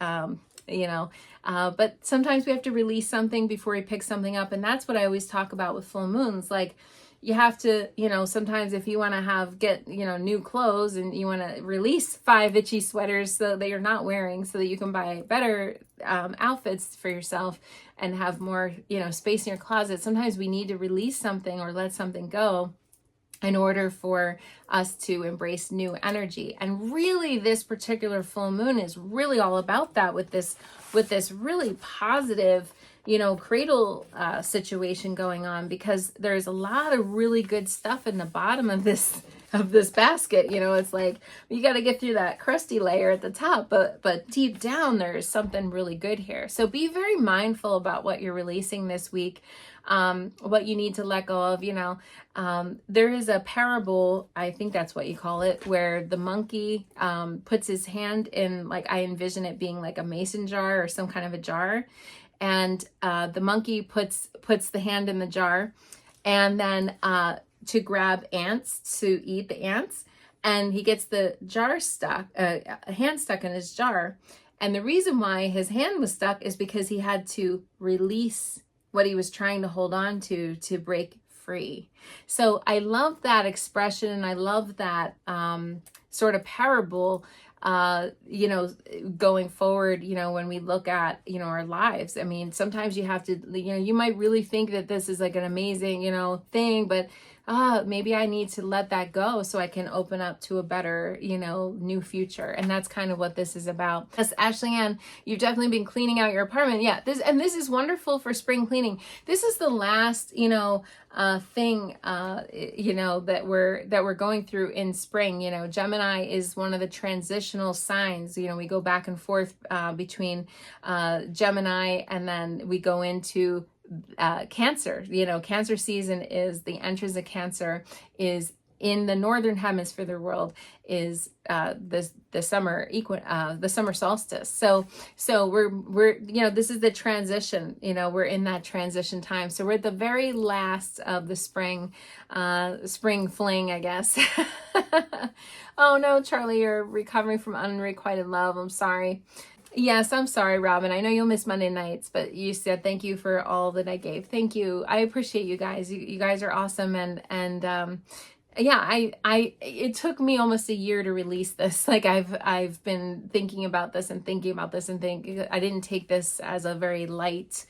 But sometimes we have to release something before we pick something up. And that's what I always talk about with full moons. Like, you have to, sometimes if you want to get new clothes, and you want to release 5 itchy sweaters so that you're not wearing, so that you can buy better outfits for yourself and have more, space in your closet. Sometimes we need to release something or let something go in order for us to embrace new energy. And really, this particular full moon is really all about that, with this really positive, cradle situation going on, because there's a lot of really good stuff in the bottom of this basket. It's like, you got to get through that crusty layer at the top, but deep down there's something really good here. So be very mindful about what you're releasing this week, what you need to let go of. There is a parable, I think that's what you call it, where the monkey puts his hand in, like, I envision it being like a mason jar or some kind of a jar, and the monkey puts the hand in the jar, and then to grab ants, to eat the ants, and he gets the jar stuck, a hand stuck in his jar. And the reason why his hand was stuck is because he had to release what he was trying to hold on to break free. So I love that expression, and I love that sort of parable, going forward, when we look at, our lives. I mean, sometimes you have to, you might really think that this is like an amazing, thing, but maybe I need to let that go so I can open up to a better, new future. And that's kind of what this is about. As Ashley Ann, you've definitely been cleaning out your apartment. Yeah, this is wonderful for spring cleaning. This is the last, thing, that we're going through in spring. Gemini is one of the transitional signs. We go back and forth between Gemini, and then we go into Cancer. Cancer season is the entrance of Cancer is in the northern hemisphere of the world, is the summer the summer solstice. So we're this is the transition. We're in that transition time. So we're at the very last of the spring fling, I guess. Oh no, Charlie, you're recovering from unrequited love. I'm sorry. Yes, I'm sorry, Robin. I know you'll miss Monday nights, but you said thank you for all that I gave. Thank you. I appreciate you guys. You guys are awesome. And yeah, it took me almost a year to release this. Like, I've been thinking about this and thinking about this, and I didn't take this as a very light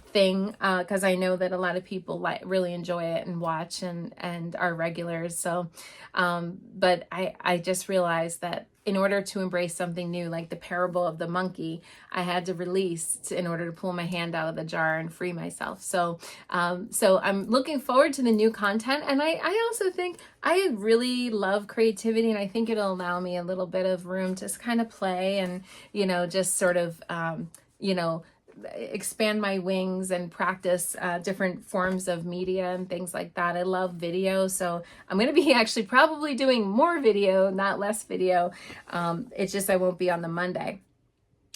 thing, because I know that a lot of people really enjoy it and watch and are regulars. So, but I just realized that in order to embrace something new, like the parable of the monkey, I had to release in order to pull my hand out of the jar and free myself. So I'm looking forward to the new content. And I also think I really love creativity, and I think it'll allow me a little bit of room to kind of play and, just sort of, expand my wings and practice different forms of media and things like that. I love video, so I'm going to be actually probably doing more video, not less video. It's just I won't be on the Monday.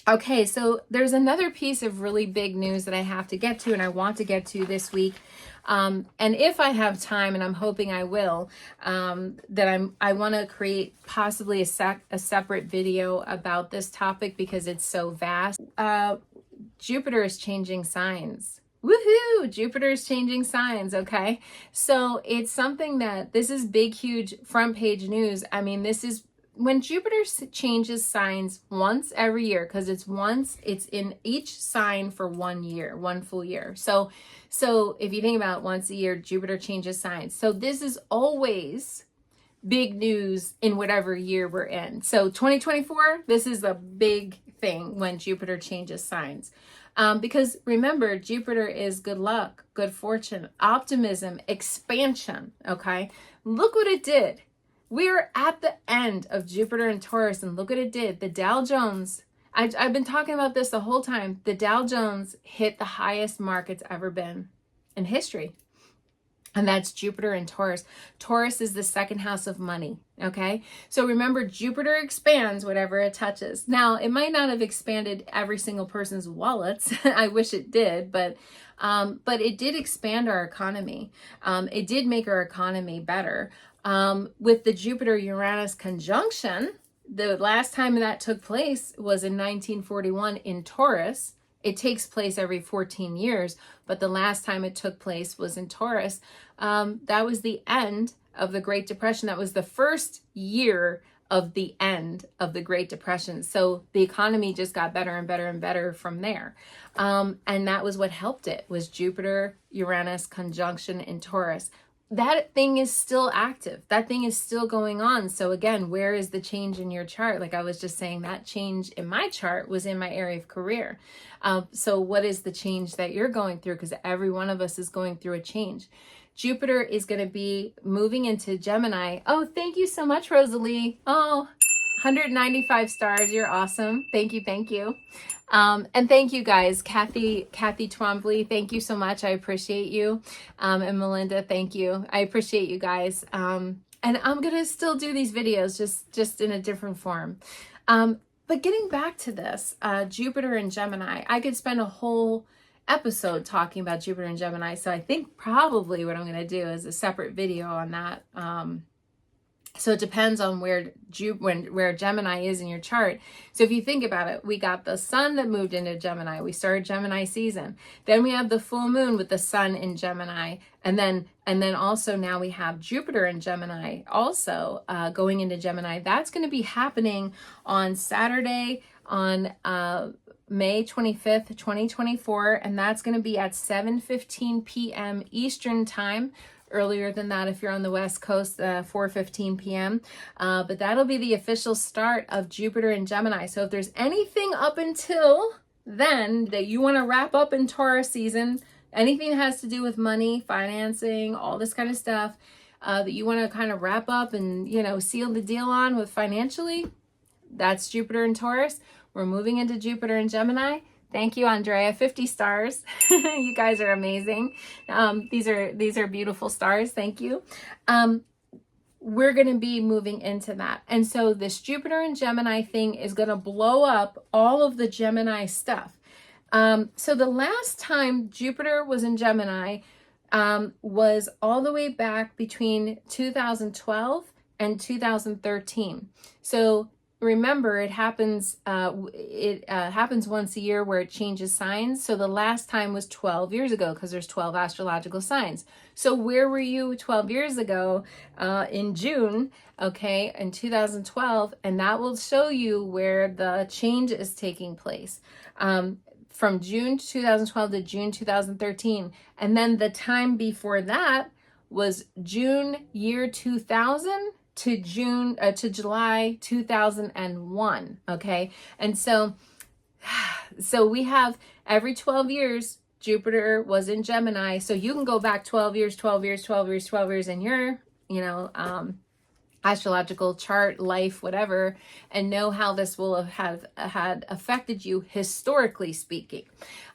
Okay, so there's another piece of really big news that I have to get to, and I want to get to this week. And if I have time, and I'm hoping I will, that I want to create possibly a separate video about this topic because it's so vast. Jupiter is changing signs. Woohoo! Jupiter is changing signs, okay? So it's something that, this is big, huge front page news. I mean, this is when Jupiter changes signs once every year, because it's in each sign for 1 year, 1 full year. So if you think about once a year, Jupiter changes signs. So this is always big news in whatever year we're in. So 2024, this is a big thing when Jupiter changes signs. Because remember, Jupiter is good luck, good fortune, optimism, expansion, okay? Look what it did. We're at the end of Jupiter and Taurus, and look what it did. The Dow Jones, I've been talking about this the whole time. The Dow Jones hit the highest mark it's ever been in history. And that's Jupiter and Taurus. Taurus is the second house of money, okay? So remember, Jupiter expands whatever it touches. Now, it might not have expanded every single person's wallets. I wish it did, but it did expand our economy. It did make our economy better. With the Jupiter-Uranus conjunction, the last time that took place was in 1941 in Taurus. It takes place every 14 years, but the last time it took place was in Taurus. That was the end of the Great Depression. That was the first year of the end of the Great Depression. So the economy just got better and better and better from there. And that was what helped it, was Jupiter-Uranus conjunction in Taurus. That thing is still active. That thing is still going on. So again, where is the change in your chart? Like I was just saying, that change in my chart was in my area of career. So what is the change that you're going through? Because every one of us is going through a change. Jupiter is going to be moving into Gemini. Oh, thank you so much, Rosalie. Oh, 195 stars. You're awesome. Thank you. Thank you. And thank you guys. Kathy Twombly, thank you so much. I appreciate you. And Melinda, thank you. I appreciate you guys. And I'm going to still do these videos just in a different form. But getting back to this, Jupiter and Gemini, I could spend a whole episode talking about Jupiter and Gemini. So I think probably what I'm going to do is a separate video on that. So it depends on where Gemini is in your chart. So if you think about it, we got the sun that moved into Gemini. We started Gemini season. Then we have the full moon with the sun in Gemini. And then also now we have Jupiter in Gemini also going into Gemini. That's going to be happening on Saturday on May 25th, 2024. And that's going to be at 7:15 p.m. Eastern time. Earlier than that if you're on the West Coast, 4:15 p.m. But that'll be the official start of Jupiter in Gemini. So if there's anything up until then that you want to wrap up in Taurus season, anything that has to do with money, financing, all this kind of stuff that you want to kind of wrap up and, seal the deal on with financially, that's Jupiter in Taurus. We're moving into Jupiter in Gemini. Thank you, Andrea. 50 stars. You guys are amazing. These are beautiful stars. Thank you. We're going to be moving into that. And so this Jupiter and Gemini thing is going to blow up all of the Gemini stuff. So the last time Jupiter was in Gemini was all the way back between 2012 and 2013. So remember, it happens once a year where it changes signs. So the last time was 12 years ago because there's 12 astrological signs. So where were you 12 years ago in June, okay, in 2012? And that will show you where the change is taking place. From June 2012 to June 2013. And then the time before that was June year 2000 to July 2001. Okay. And so we have every 12 years, Jupiter was in Gemini. So you can go back 12 years, 12 years, 12 years, 12 years in your, astrological chart, life, whatever, and know how this will have had affected you historically speaking.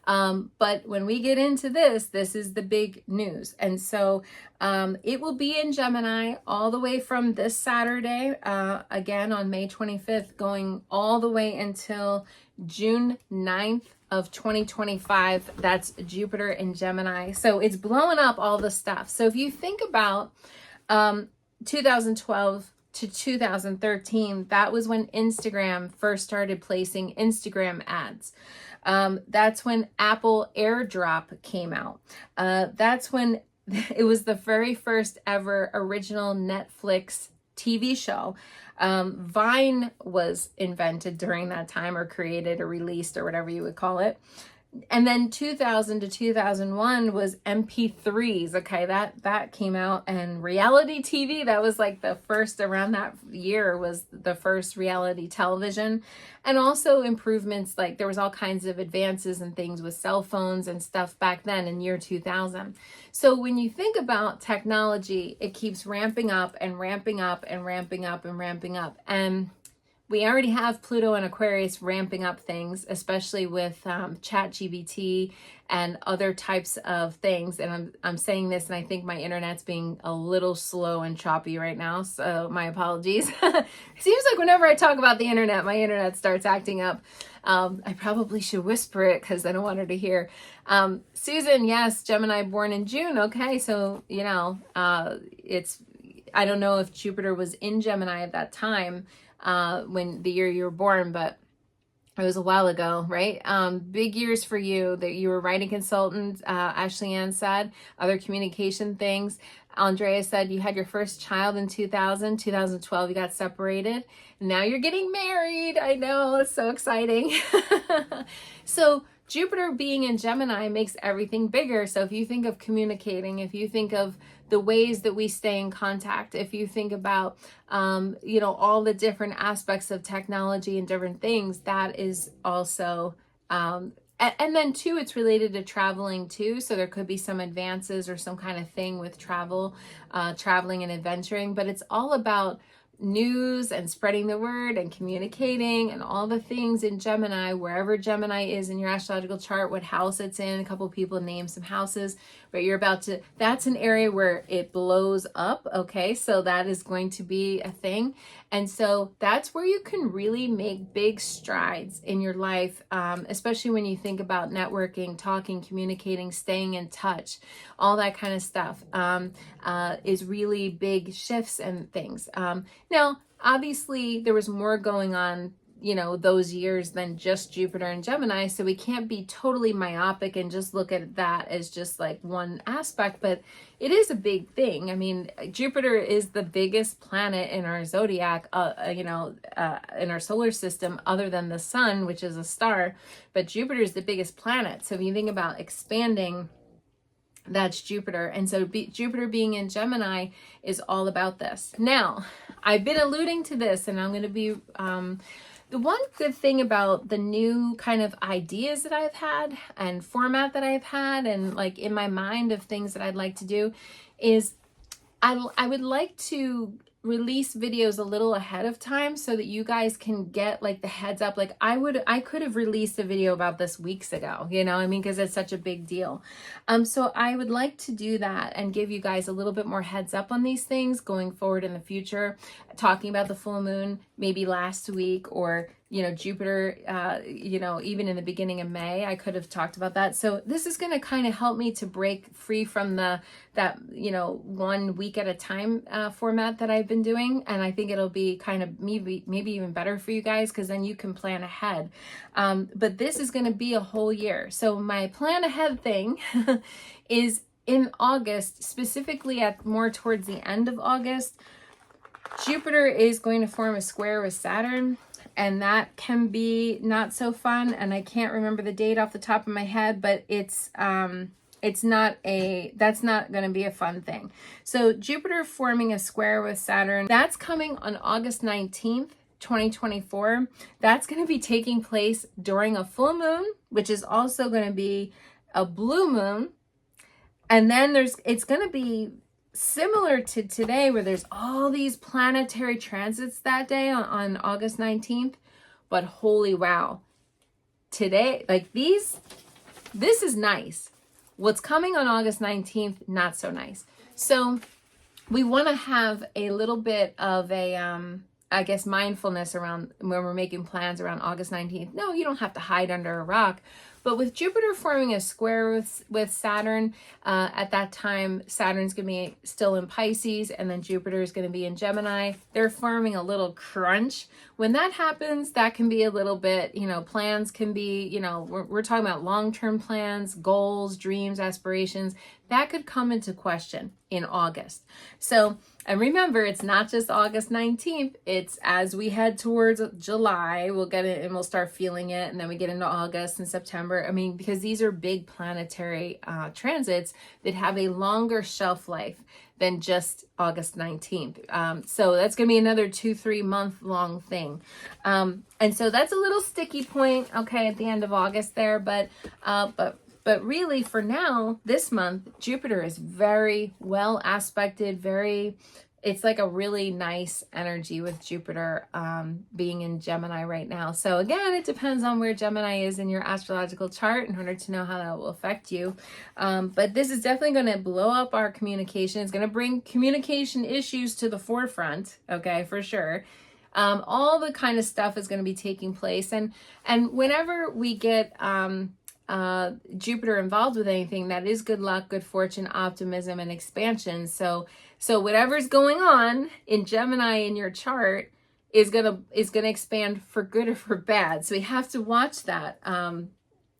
But when we get into this is the big news. And so it will be in Gemini all the way from this Saturday, again on May 25th, going all the way until June 9th of 2025. That's Jupiter in Gemini. So it's blowing up all the stuff. So if you think about 2012 to 2013, that was when Instagram first started placing Instagram ads. That's when Apple AirDrop came out. That's when it was the very first ever original Netflix TV show. Vine was invented during that time, or created or released, or whatever you would call it. And then 2000 to 2001 was MP3s. Okay, that came out, and reality TV, that was like the first, around that year was the first reality television. And also improvements, like there was all kinds of advances and things with cell phones and stuff back then in year 2000. So when you think about technology, it keeps ramping up and ramping up and ramping up and ramping up. And we already have Pluto and Aquarius ramping up things, especially with ChatGPT and other types of things. And I'm saying this, and I think my internet's being a little slow and choppy right now, so my apologies. It seems like whenever I talk about the internet, my internet starts acting up. I probably should whisper it because I don't want her to hear. Susan, yes, Gemini, born in June. Okay, so I don't know if Jupiter was in Gemini at that time, when the year you were born, but it was a while ago, right? Big years for you, that you were writing consultant. Ashley Ann said other communication things. Andrea said you had your first child in 2012, you got separated. Now you're getting married. I know, it's so exciting. So Jupiter being in Gemini makes everything bigger. So if you think of communicating, if you think of the ways that we stay in contact, if you think about, all the different aspects of technology and different things, that is also, and then too, it's related to traveling too. So there could be some advances or some kind of thing with traveling and adventuring, but it's all about news and spreading the word and communicating and all the things in Gemini, wherever Gemini is in your astrological chart, what house it's in. A couple of people name some houses, but that's an area where it blows up. Okay, so that is going to be a thing. And so that's where you can really make big strides in your life, especially when you think about networking, talking, communicating, staying in touch, all that kind of stuff is really big shifts and things. Now, obviously, there was more going on, those years than just Jupiter and Gemini. So we can't be totally myopic and just look at that as just like one aspect, but it is a big thing. I mean, Jupiter is the biggest planet in our zodiac, in our solar system, other than the sun, which is a star, but Jupiter is the biggest planet. So if you think about expanding, that's Jupiter. And so Jupiter being in Gemini is all about this. Now, I've been alluding to this, and I'm going to be, the one good thing about the new kind of ideas that I've had and format that I've had, and like in my mind of things that I'd like to do, is I would like to release videos a little ahead of time so that you guys can get like the heads up. Like I could have released a video about this weeks ago, because it's such a big deal. So I would like to do that and give you guys a little bit more heads up on these things going forward in the future, talking about the full moon maybe last week, or Jupiter, even in the beginning of May, I could have talked about that. So this is going to kind of help me to break free from that 1 week at a time format that I've been doing. And I think it'll be kind of maybe even better for you guys, because then you can plan ahead. But this is going to be a whole year. So my plan ahead thing is in August, specifically more towards the end of August, Jupiter is going to form a square with Saturn. And that can be not so fun. And I can't remember the date off the top of my head, but it's that's not going to be a fun thing. So Jupiter forming a square with Saturn, that's coming on August 19th, 2024. That's going to be taking place during a full moon, which is also going to be a blue moon. And then it's going to be similar to today, where there's all these planetary transits that day on August 19th. But holy wow, today, like this is nice. What's coming on August 19th, not so nice. So we want to have a little bit of a, I guess, mindfulness around when we're making plans around August 19th. No, you don't have to hide under a rock. But with Jupiter forming a square with Saturn, at that time, Saturn's going to be still in Pisces, and then Jupiter is going to be in Gemini. They're forming a little crunch. When that happens, that can be a little bit, plans can be, we're talking about long-term plans, goals, dreams, aspirations. That could come into question in August. So, and remember, it's not just August 19th. It's as we head towards July, we'll get it and we'll start feeling it. And then we get into August and September. I mean, because these are big planetary transits that have a longer shelf life than just August 19th. So that's going to be another 2-3 month long thing. And so that's a little sticky point, okay, at the end of August there. But really, for now, this month, Jupiter is very well aspected, it's like a really nice energy with Jupiter being in Gemini right now. So again, it depends on where Gemini is in your astrological chart in order to know how that will affect you. But this is definitely going to blow up our communication. It's going to bring communication issues to the forefront, okay, for sure. All the kind of stuff is going to be taking place. And whenever we get Jupiter involved with anything, that is good luck, good fortune, optimism, and expansion. So whatever's going on in Gemini in your chart is gonna expand for good or for bad. So we have to watch that.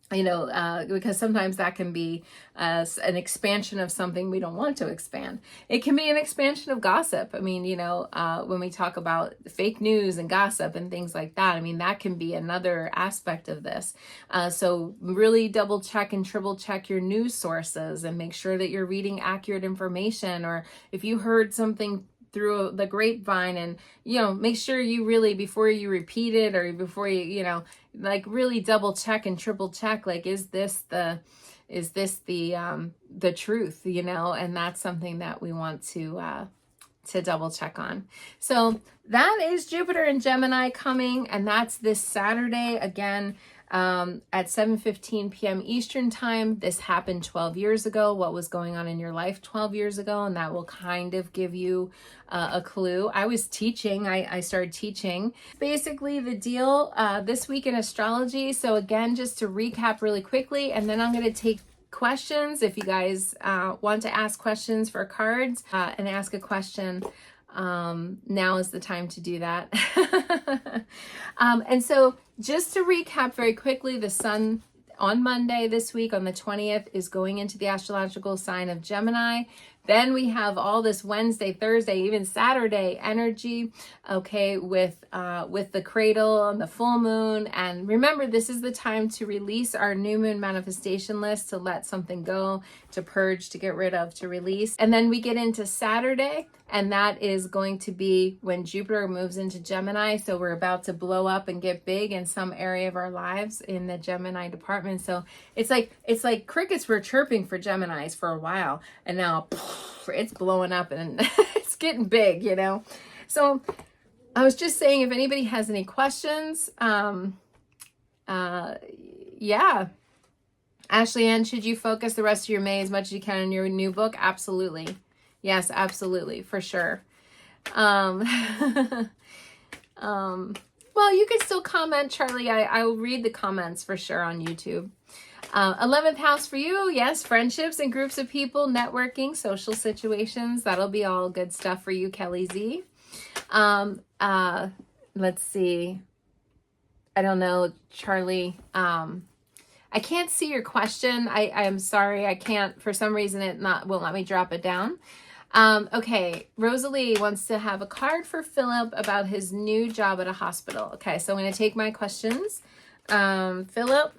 Because sometimes that can be an expansion of something we don't want to expand. It can be an expansion of gossip. I mean, when we talk about fake news and gossip and things like that, I mean, that can be another aspect of this. So really double check and triple check your news sources and make sure that you're reading accurate information. Or if you heard something through the grapevine, and make sure you really, before you repeat it or before you really double check and triple check, like, is this the truth, and that's something that we want to double check on. So that is Jupiter and Gemini coming, and that's this Saturday again. At 7:15 p.m. Eastern time. This happened 12 years ago. What was going on in your life 12 years ago? And that will kind of give you a clue. I was teaching. I started teaching. Basically the deal this week in astrology. So again, just to recap really quickly, and then I'm going to take questions. If you guys want to ask questions for cards and ask a question, now is the time to do that. And so just to recap very quickly, the sun on Monday this week on the 20th is going into the astrological sign of Gemini. Then we have all this Wednesday, Thursday, even Saturday energy, okay, with the cradle and the full moon. And remember, this is the time to release our new moon manifestation list, to let something go, to purge, to get rid of, to release. And then we get into Saturday, and that is going to be when Jupiter moves into Gemini. So we're about to blow up and get big in some area of our lives in the Gemini department. So it's like crickets were chirping for Geminis for a while, and now it's blowing up and it's getting big, So I was just saying, if anybody has any questions, yeah. Ashley Ann, should you focus the rest of your May as much as you can on your new book? Absolutely. Yes, absolutely, for sure. Well, you can still comment, Charlie. I will read the comments for sure on YouTube. 11th house for you. Yes, friendships and groups of people, networking, social situations. That'll be all good stuff for you, Kelly Z. Let's see. I don't know, Charlie. I can't see your question. I am sorry. I can't, for some reason, won't let me drop it down. Okay, Rosalie wants to have a card for Philip about his new job at a hospital. Okay, so I'm going to take my questions. Philip,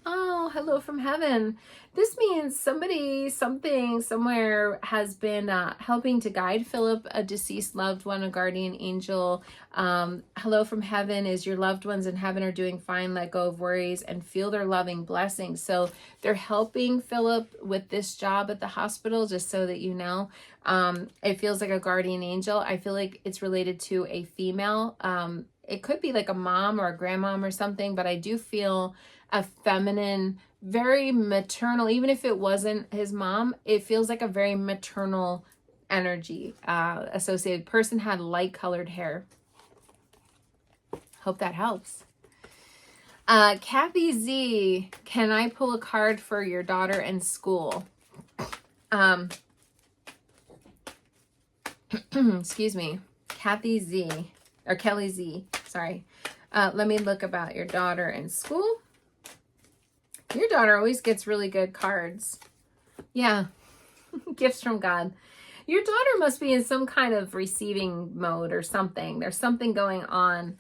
Oh, hello from heaven. This means somebody, something, somewhere has been helping to guide Philip, a deceased loved one, a guardian angel. Hello from heaven is your loved ones in heaven are doing fine. Let go of worries and feel their loving blessings. So they're helping Philip with this job at the hospital, just so that you know. It feels like a guardian angel. I feel like it's related to a female. It could be like a mom or a grandmom or something, but I do feel a feminine, very maternal. Even if it wasn't his mom, it feels like a very maternal energy associated. Person had light colored hair. Hope that helps. Kathy Z, can I pull a card for your daughter and school? Excuse me, Kathy Z, or Kelly Z, sorry. Let me look about your daughter and school. Your daughter always gets really good cards. Yeah, gifts from God. Your daughter must be in some kind of receiving mode or something. There's something going on.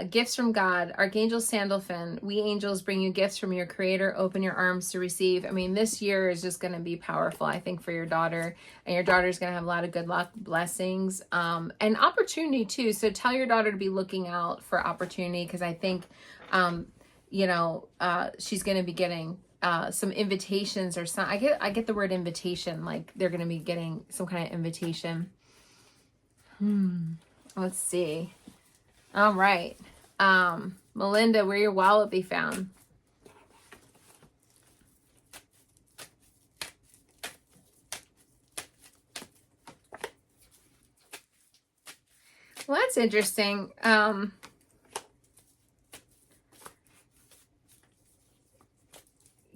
Gifts from God. Archangel Sandalphon. We angels bring you gifts from your creator. Open your arms to receive. I mean, this year is just going to be powerful, I think, for your daughter. And your daughter's going to have a lot of good luck, blessings, and opportunity too. So tell your daughter to be looking out for opportunity, because I think she's going to be getting some invitations or some. I get the word invitation, like they're going to be getting some kind of invitation. Let's see. All right. Melinda, where your wallet be found? Well, that's interesting.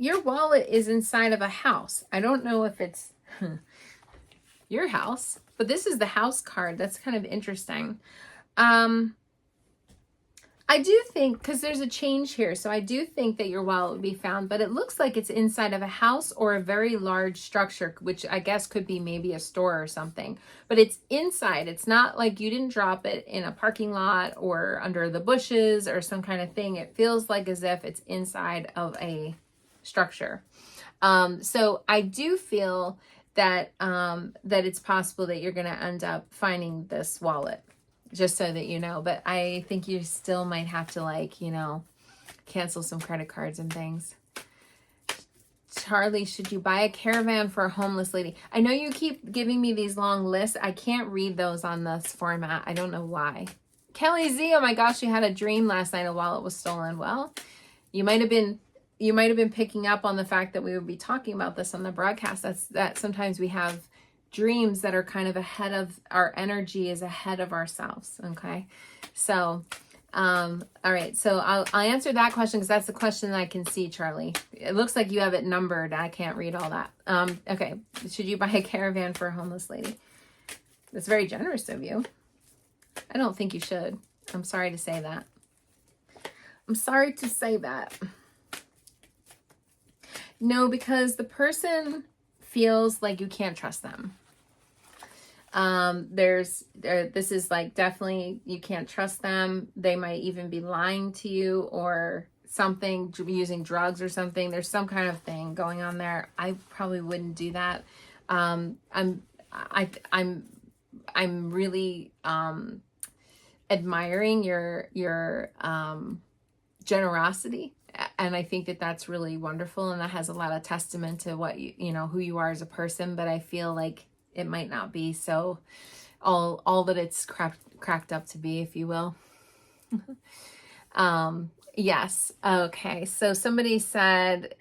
Your wallet is inside of a house. I don't know if it's your house, but this is the house card. That's kind of interesting. I do think, because there's a change here, so I do think that your wallet would be found, but it looks like it's inside of a house or a very large structure, which I guess could be maybe a store or something, but it's inside. It's not like you didn't drop it in a parking lot or under the bushes or some kind of thing. It feels like as if it's inside of a structure. So I do feel that that it's possible that you're going to end up finding this wallet, just so that you know. But I think you still might have to cancel some credit cards and things. Charlie, should you buy a caravan for a homeless lady? I know you keep giving me these long lists. I can't read those on this format. I don't know why. Kelly Z, oh my gosh, you had a dream last night a wallet was stolen. Well, you might have been picking up on the fact that we would be talking about this on the broadcast. That sometimes we have dreams that are kind of ahead of our energy, is ahead of ourselves. Okay. So, all right. So I'll answer that question, because that's the question that I can see, Charlie. It looks like you have it numbered. I can't read all that. Okay. Should you buy a caravan for a homeless lady? That's very generous of you. I don't think you should. I'm sorry to say that. I'm sorry to say that. No, because the person feels like you can't trust them. This is like, definitely you can't trust them. They might even be lying to you or something, using drugs or something. There's some kind of thing going on there. I probably wouldn't do that. I'm really admiring your generosity. And I think that that's really wonderful, and that has a lot of testament to what who you are as a person. But I feel like it might not be so all that it's cracked up to be, if you will. Yes. Okay. So somebody said,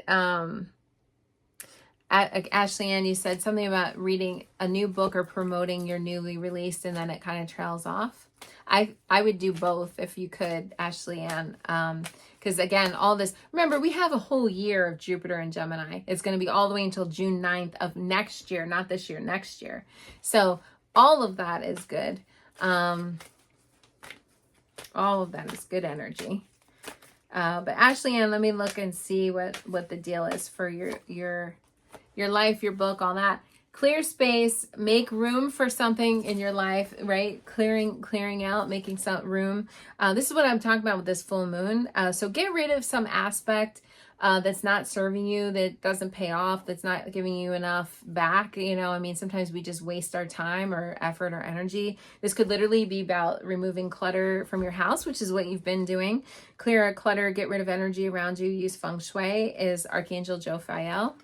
Ashley Ann, you said something about reading a new book or promoting your newly released, and then it kind of trails off. I would do both if you could, Ashley Ann. Because again, all this, remember, we have a whole year of Jupiter and Gemini. It's going to be all the way until June 9th of next year, not this year, next year. So all of that is good. All of that is good energy. But Ashley Ann, let me look and see what the deal is for your life, your book, all that. clear space, make room for something in your life, right? Clearing out, making some room. This is what I'm talking about with this full moon. So get rid of some aspect that's not serving you, that doesn't pay off, that's not giving you enough back. You know, I mean, sometimes we just waste our time or effort or energy. This could literally be about removing clutter from your house, which is what you've been doing. Clear clutter, get rid of energy around you, use feng shui, is Archangel Jophiel.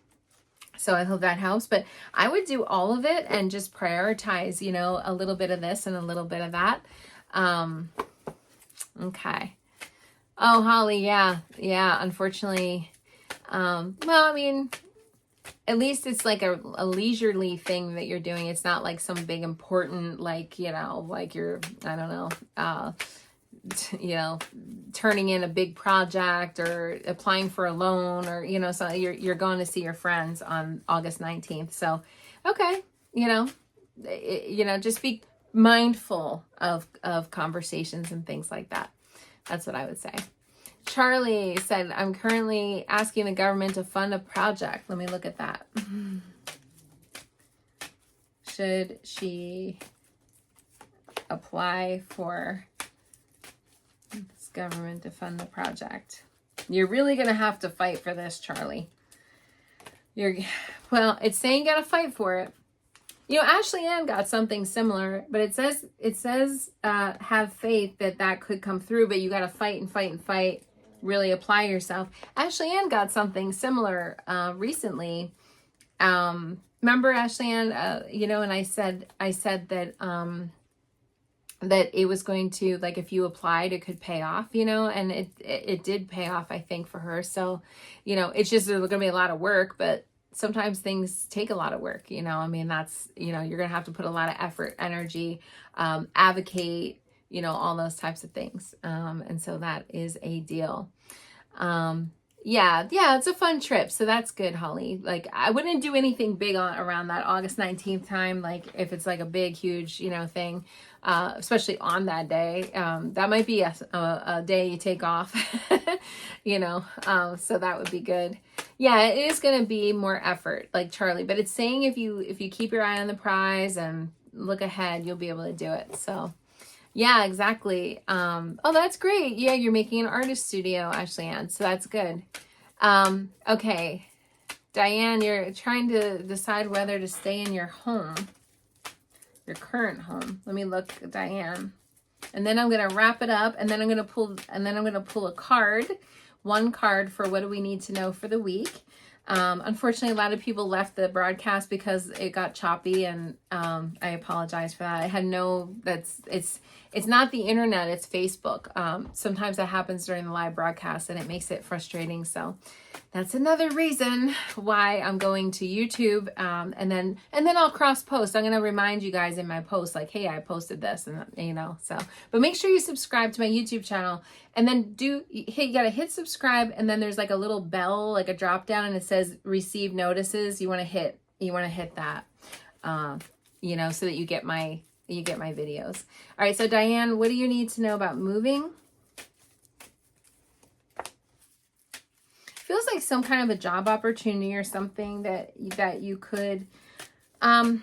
So I hope that helps, but I would do all of it and just prioritize, you know, a little bit of this and a little bit of that. Okay. Oh, Holly, yeah, unfortunately. Well, I mean, at least it's like a leisurely thing that you're doing. It's not like some big important, like, you know, like you're, I don't know, you know, turning in a big project or applying for a loan, or, you know, so you're going to see your friends on August 19th. So, okay, you know, just be mindful of conversations and things like that. That's what I would say. Charlie said, I'm currently asking the government to fund a project. Let me look at that. Should she apply for this government to fund the project? You're really going to have to fight for this, Charlie. Well, it's saying you got to fight for it. You know, Ashley Ann got something similar, but it says have faith that could come through, but you got to fight and fight and fight, really apply yourself. Ashley Ann got something similar recently. Remember Ashley Ann, you know, and I said that that it was going to, like, if you applied, it could pay off, you know, and it did pay off, I think, for her. So, you know, it's just, there's going to be a lot of work, but sometimes things take a lot of work, you know. I mean, that's, you know, you're going to have to put a lot of effort, energy, advocate, you know, all those types of things. And so that is a deal. Yeah, it's a fun trip. So that's good, Holly. Like, I wouldn't do anything big around that August 19th time. Like, if it's like a big, huge, you know, thing, especially on that day, that might be a day you take off, you know, so that would be good. Yeah, it is going to be more effort, like Charlie, but it's saying if you keep your eye on the prize and look ahead, you'll be able to do it. So yeah, exactly. Oh, that's great. Yeah, you're making an artist studio, Ashley Ann. So that's good. Okay. Diane, you're trying to decide whether to stay in your home, your current home. Let me look, Diane. And then I'm going to wrap it up, and then I'm going to pull a card, one card for what do we need to know for the week. Unfortunately, a lot of people left the broadcast because it got choppy, and I apologize for that. I had it's not the internet, it's Facebook. Sometimes that happens during the live broadcast, and it makes it frustrating. So that's another reason why I'm going to YouTube, and then I'll cross post. I'm going to remind you guys in my post, like, hey, I posted this, and you know, so, but make sure you subscribe to my YouTube channel, and then you got to hit subscribe, and then there's like a little bell, like a drop down, and it says receive notices. You want to hit that, you know, so that you get my videos. All right. So Diane, what do you need to know about moving? Feels like some kind of a job opportunity or something that you could, the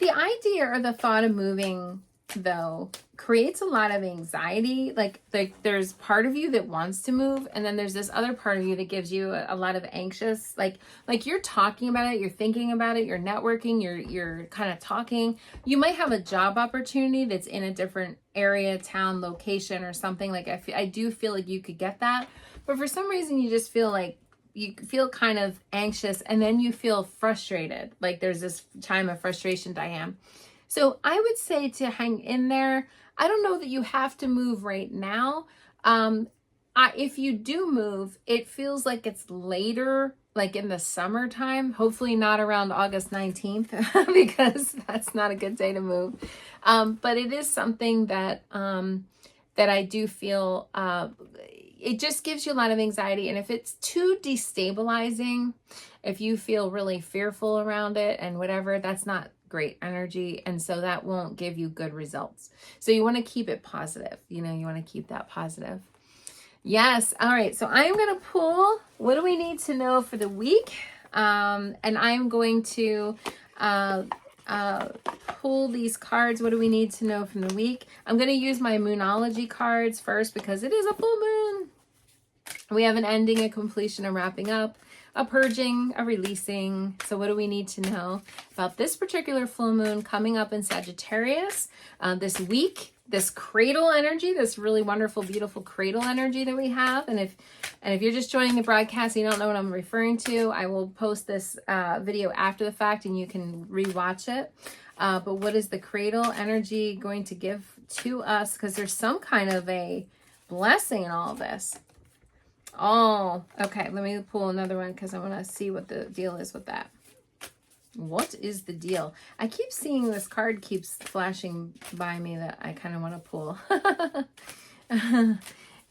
idea or the thought of moving, though, creates a lot of anxiety. Like there's part of you that wants to move, and then there's this other part of you that gives you a lot of anxious, like you're talking about it, you're thinking about it, you're networking, you're kind of talking. You might have a job opportunity that's in a different area, town, location, or something. Like I do feel like you could get that, but for some reason you just feel like you feel kind of anxious, and then you feel frustrated. Like there's this time of frustration, Diane. So I would say to hang in there. I don't know that you have to move right now. If you do move, it feels like it's later, like in the summertime, hopefully not around August 19th, because that's not a good day to move. But it is something that I do feel, it just gives you a lot of anxiety. And if it's too destabilizing, if you feel really fearful around it and whatever, that's not great energy, and so that won't give you good results. So you want to keep it positive, you know, you want to keep that positive. Yes. All right, so I'm going to pull, what do we need to know for the week? And I'm going to pull these cards. What do we need to know from the week? I'm going to use my Moonology cards first because it is a full moon. We have an ending, a completion, a wrapping up, a purging, a releasing. So what do we need to know about this particular full moon coming up in Sagittarius this week? This cradle energy, this really wonderful, beautiful cradle energy that we have. And if you're just joining the broadcast and you don't know what I'm referring to, I will post this video after the fact and you can rewatch it. But what is the cradle energy going to give to us? Because there's some kind of a blessing in all of this. Oh, okay. Let me pull another one because I want to see what the deal is with that. What is the deal? I keep seeing this card keeps flashing by me that I kind of want to pull.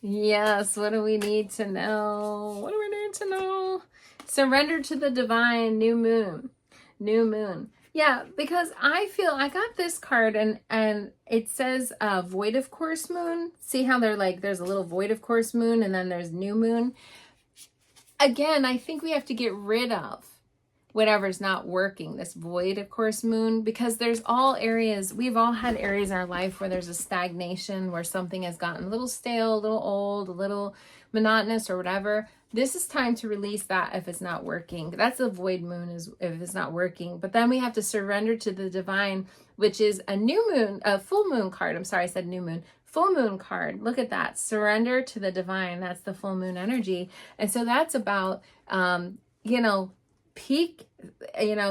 Yes, what do we need to know? What do we need to know? Surrender to the divine, new moon. New moon. Yeah, because I feel I got this card and it says void of course moon. See how they're like there's a little void of course moon and then there's new moon. Again, I think we have to get rid of whatever's not working, this void of course moon, because there's all areas, we've all had areas in our life where there's a stagnation, where something has gotten a little stale, a little old, a little monotonous or whatever. This is time to release that if it's not working. That's a void moon, is if it's not working. But then we have to surrender to the divine, which is a new moon, a full moon card. I'm sorry, I said new moon. Full moon card. Look at that. Surrender to the divine. That's the full moon energy. And so that's about, peak,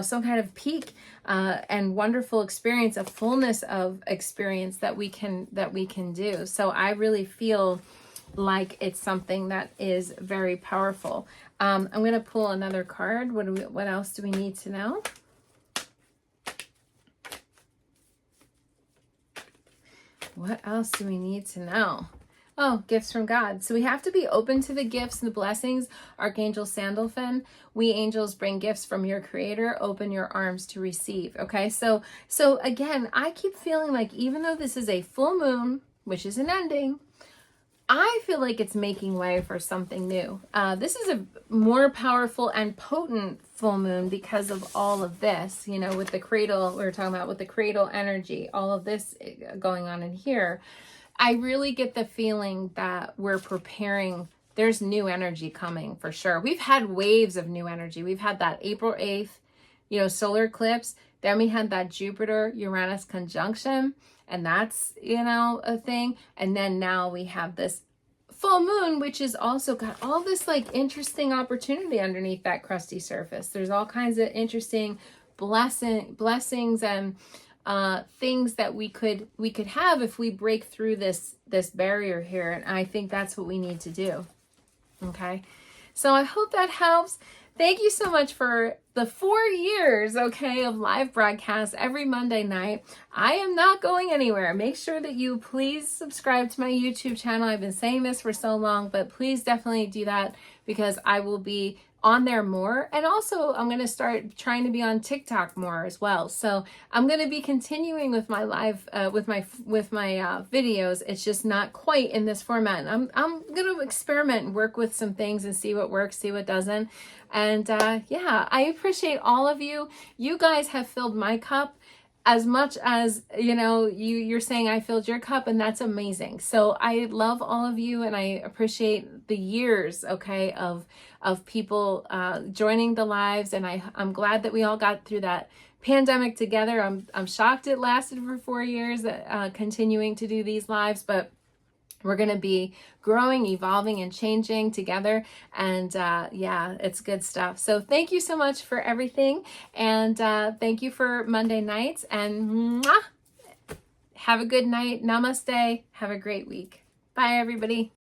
some kind of peak and wonderful experience, a fullness of experience that we can do. So I really feel like it's something that is very powerful. I'm going to pull another card. What else do we need to know? What else do we need to know? Oh, gifts from God. So we have to be open to the gifts and the blessings. Archangel Sandalphon, we angels bring gifts from your creator. Open your arms to receive. Okay, so again, I keep feeling like even though this is a full moon, which is an ending, I feel like it's making way for something new. This is a more powerful and potent full moon because of all of this, with the cradle, we were talking about with the cradle energy, all of this going on in here. I really get the feeling that we're preparing. There's new energy coming for sure. We've had waves of new energy. We've had that April 8th, solar eclipse. Then we had that Jupiter-Uranus conjunction, and that's, a thing. And then now we have this full moon, which is also got all this like interesting opportunity underneath that crusty surface. There's all kinds of interesting blessings and things that we could have if we break through this barrier here. And I think that's what we need to do. Okay. So I hope that helps. Thank you so much for the 4 years, okay, of live broadcasts every Monday night. I am not going anywhere. Make sure that you please subscribe to my YouTube channel. I've been saying this for so long, but please definitely do that because I will be on there more. And also I'm going to start trying to be on TikTok more as well. So I'm going to be continuing with my live, with my videos. It's just not quite in this format. I'm going to experiment and work with some things and see what works, see what doesn't. And yeah, I appreciate all of you. You guys have filled my cup as much as, you're saying I filled your cup, and that's amazing. So I love all of you, and I appreciate the years, okay, of people joining the lives, and I'm glad that we all got through that pandemic together. I'm shocked it lasted for 4 years, continuing to do these lives, but we're going to be growing, evolving, and changing together. And yeah, it's good stuff. So thank you so much for everything. And thank you for Monday nights. And mwah, have a good night. Namaste. Have a great week. Bye, everybody.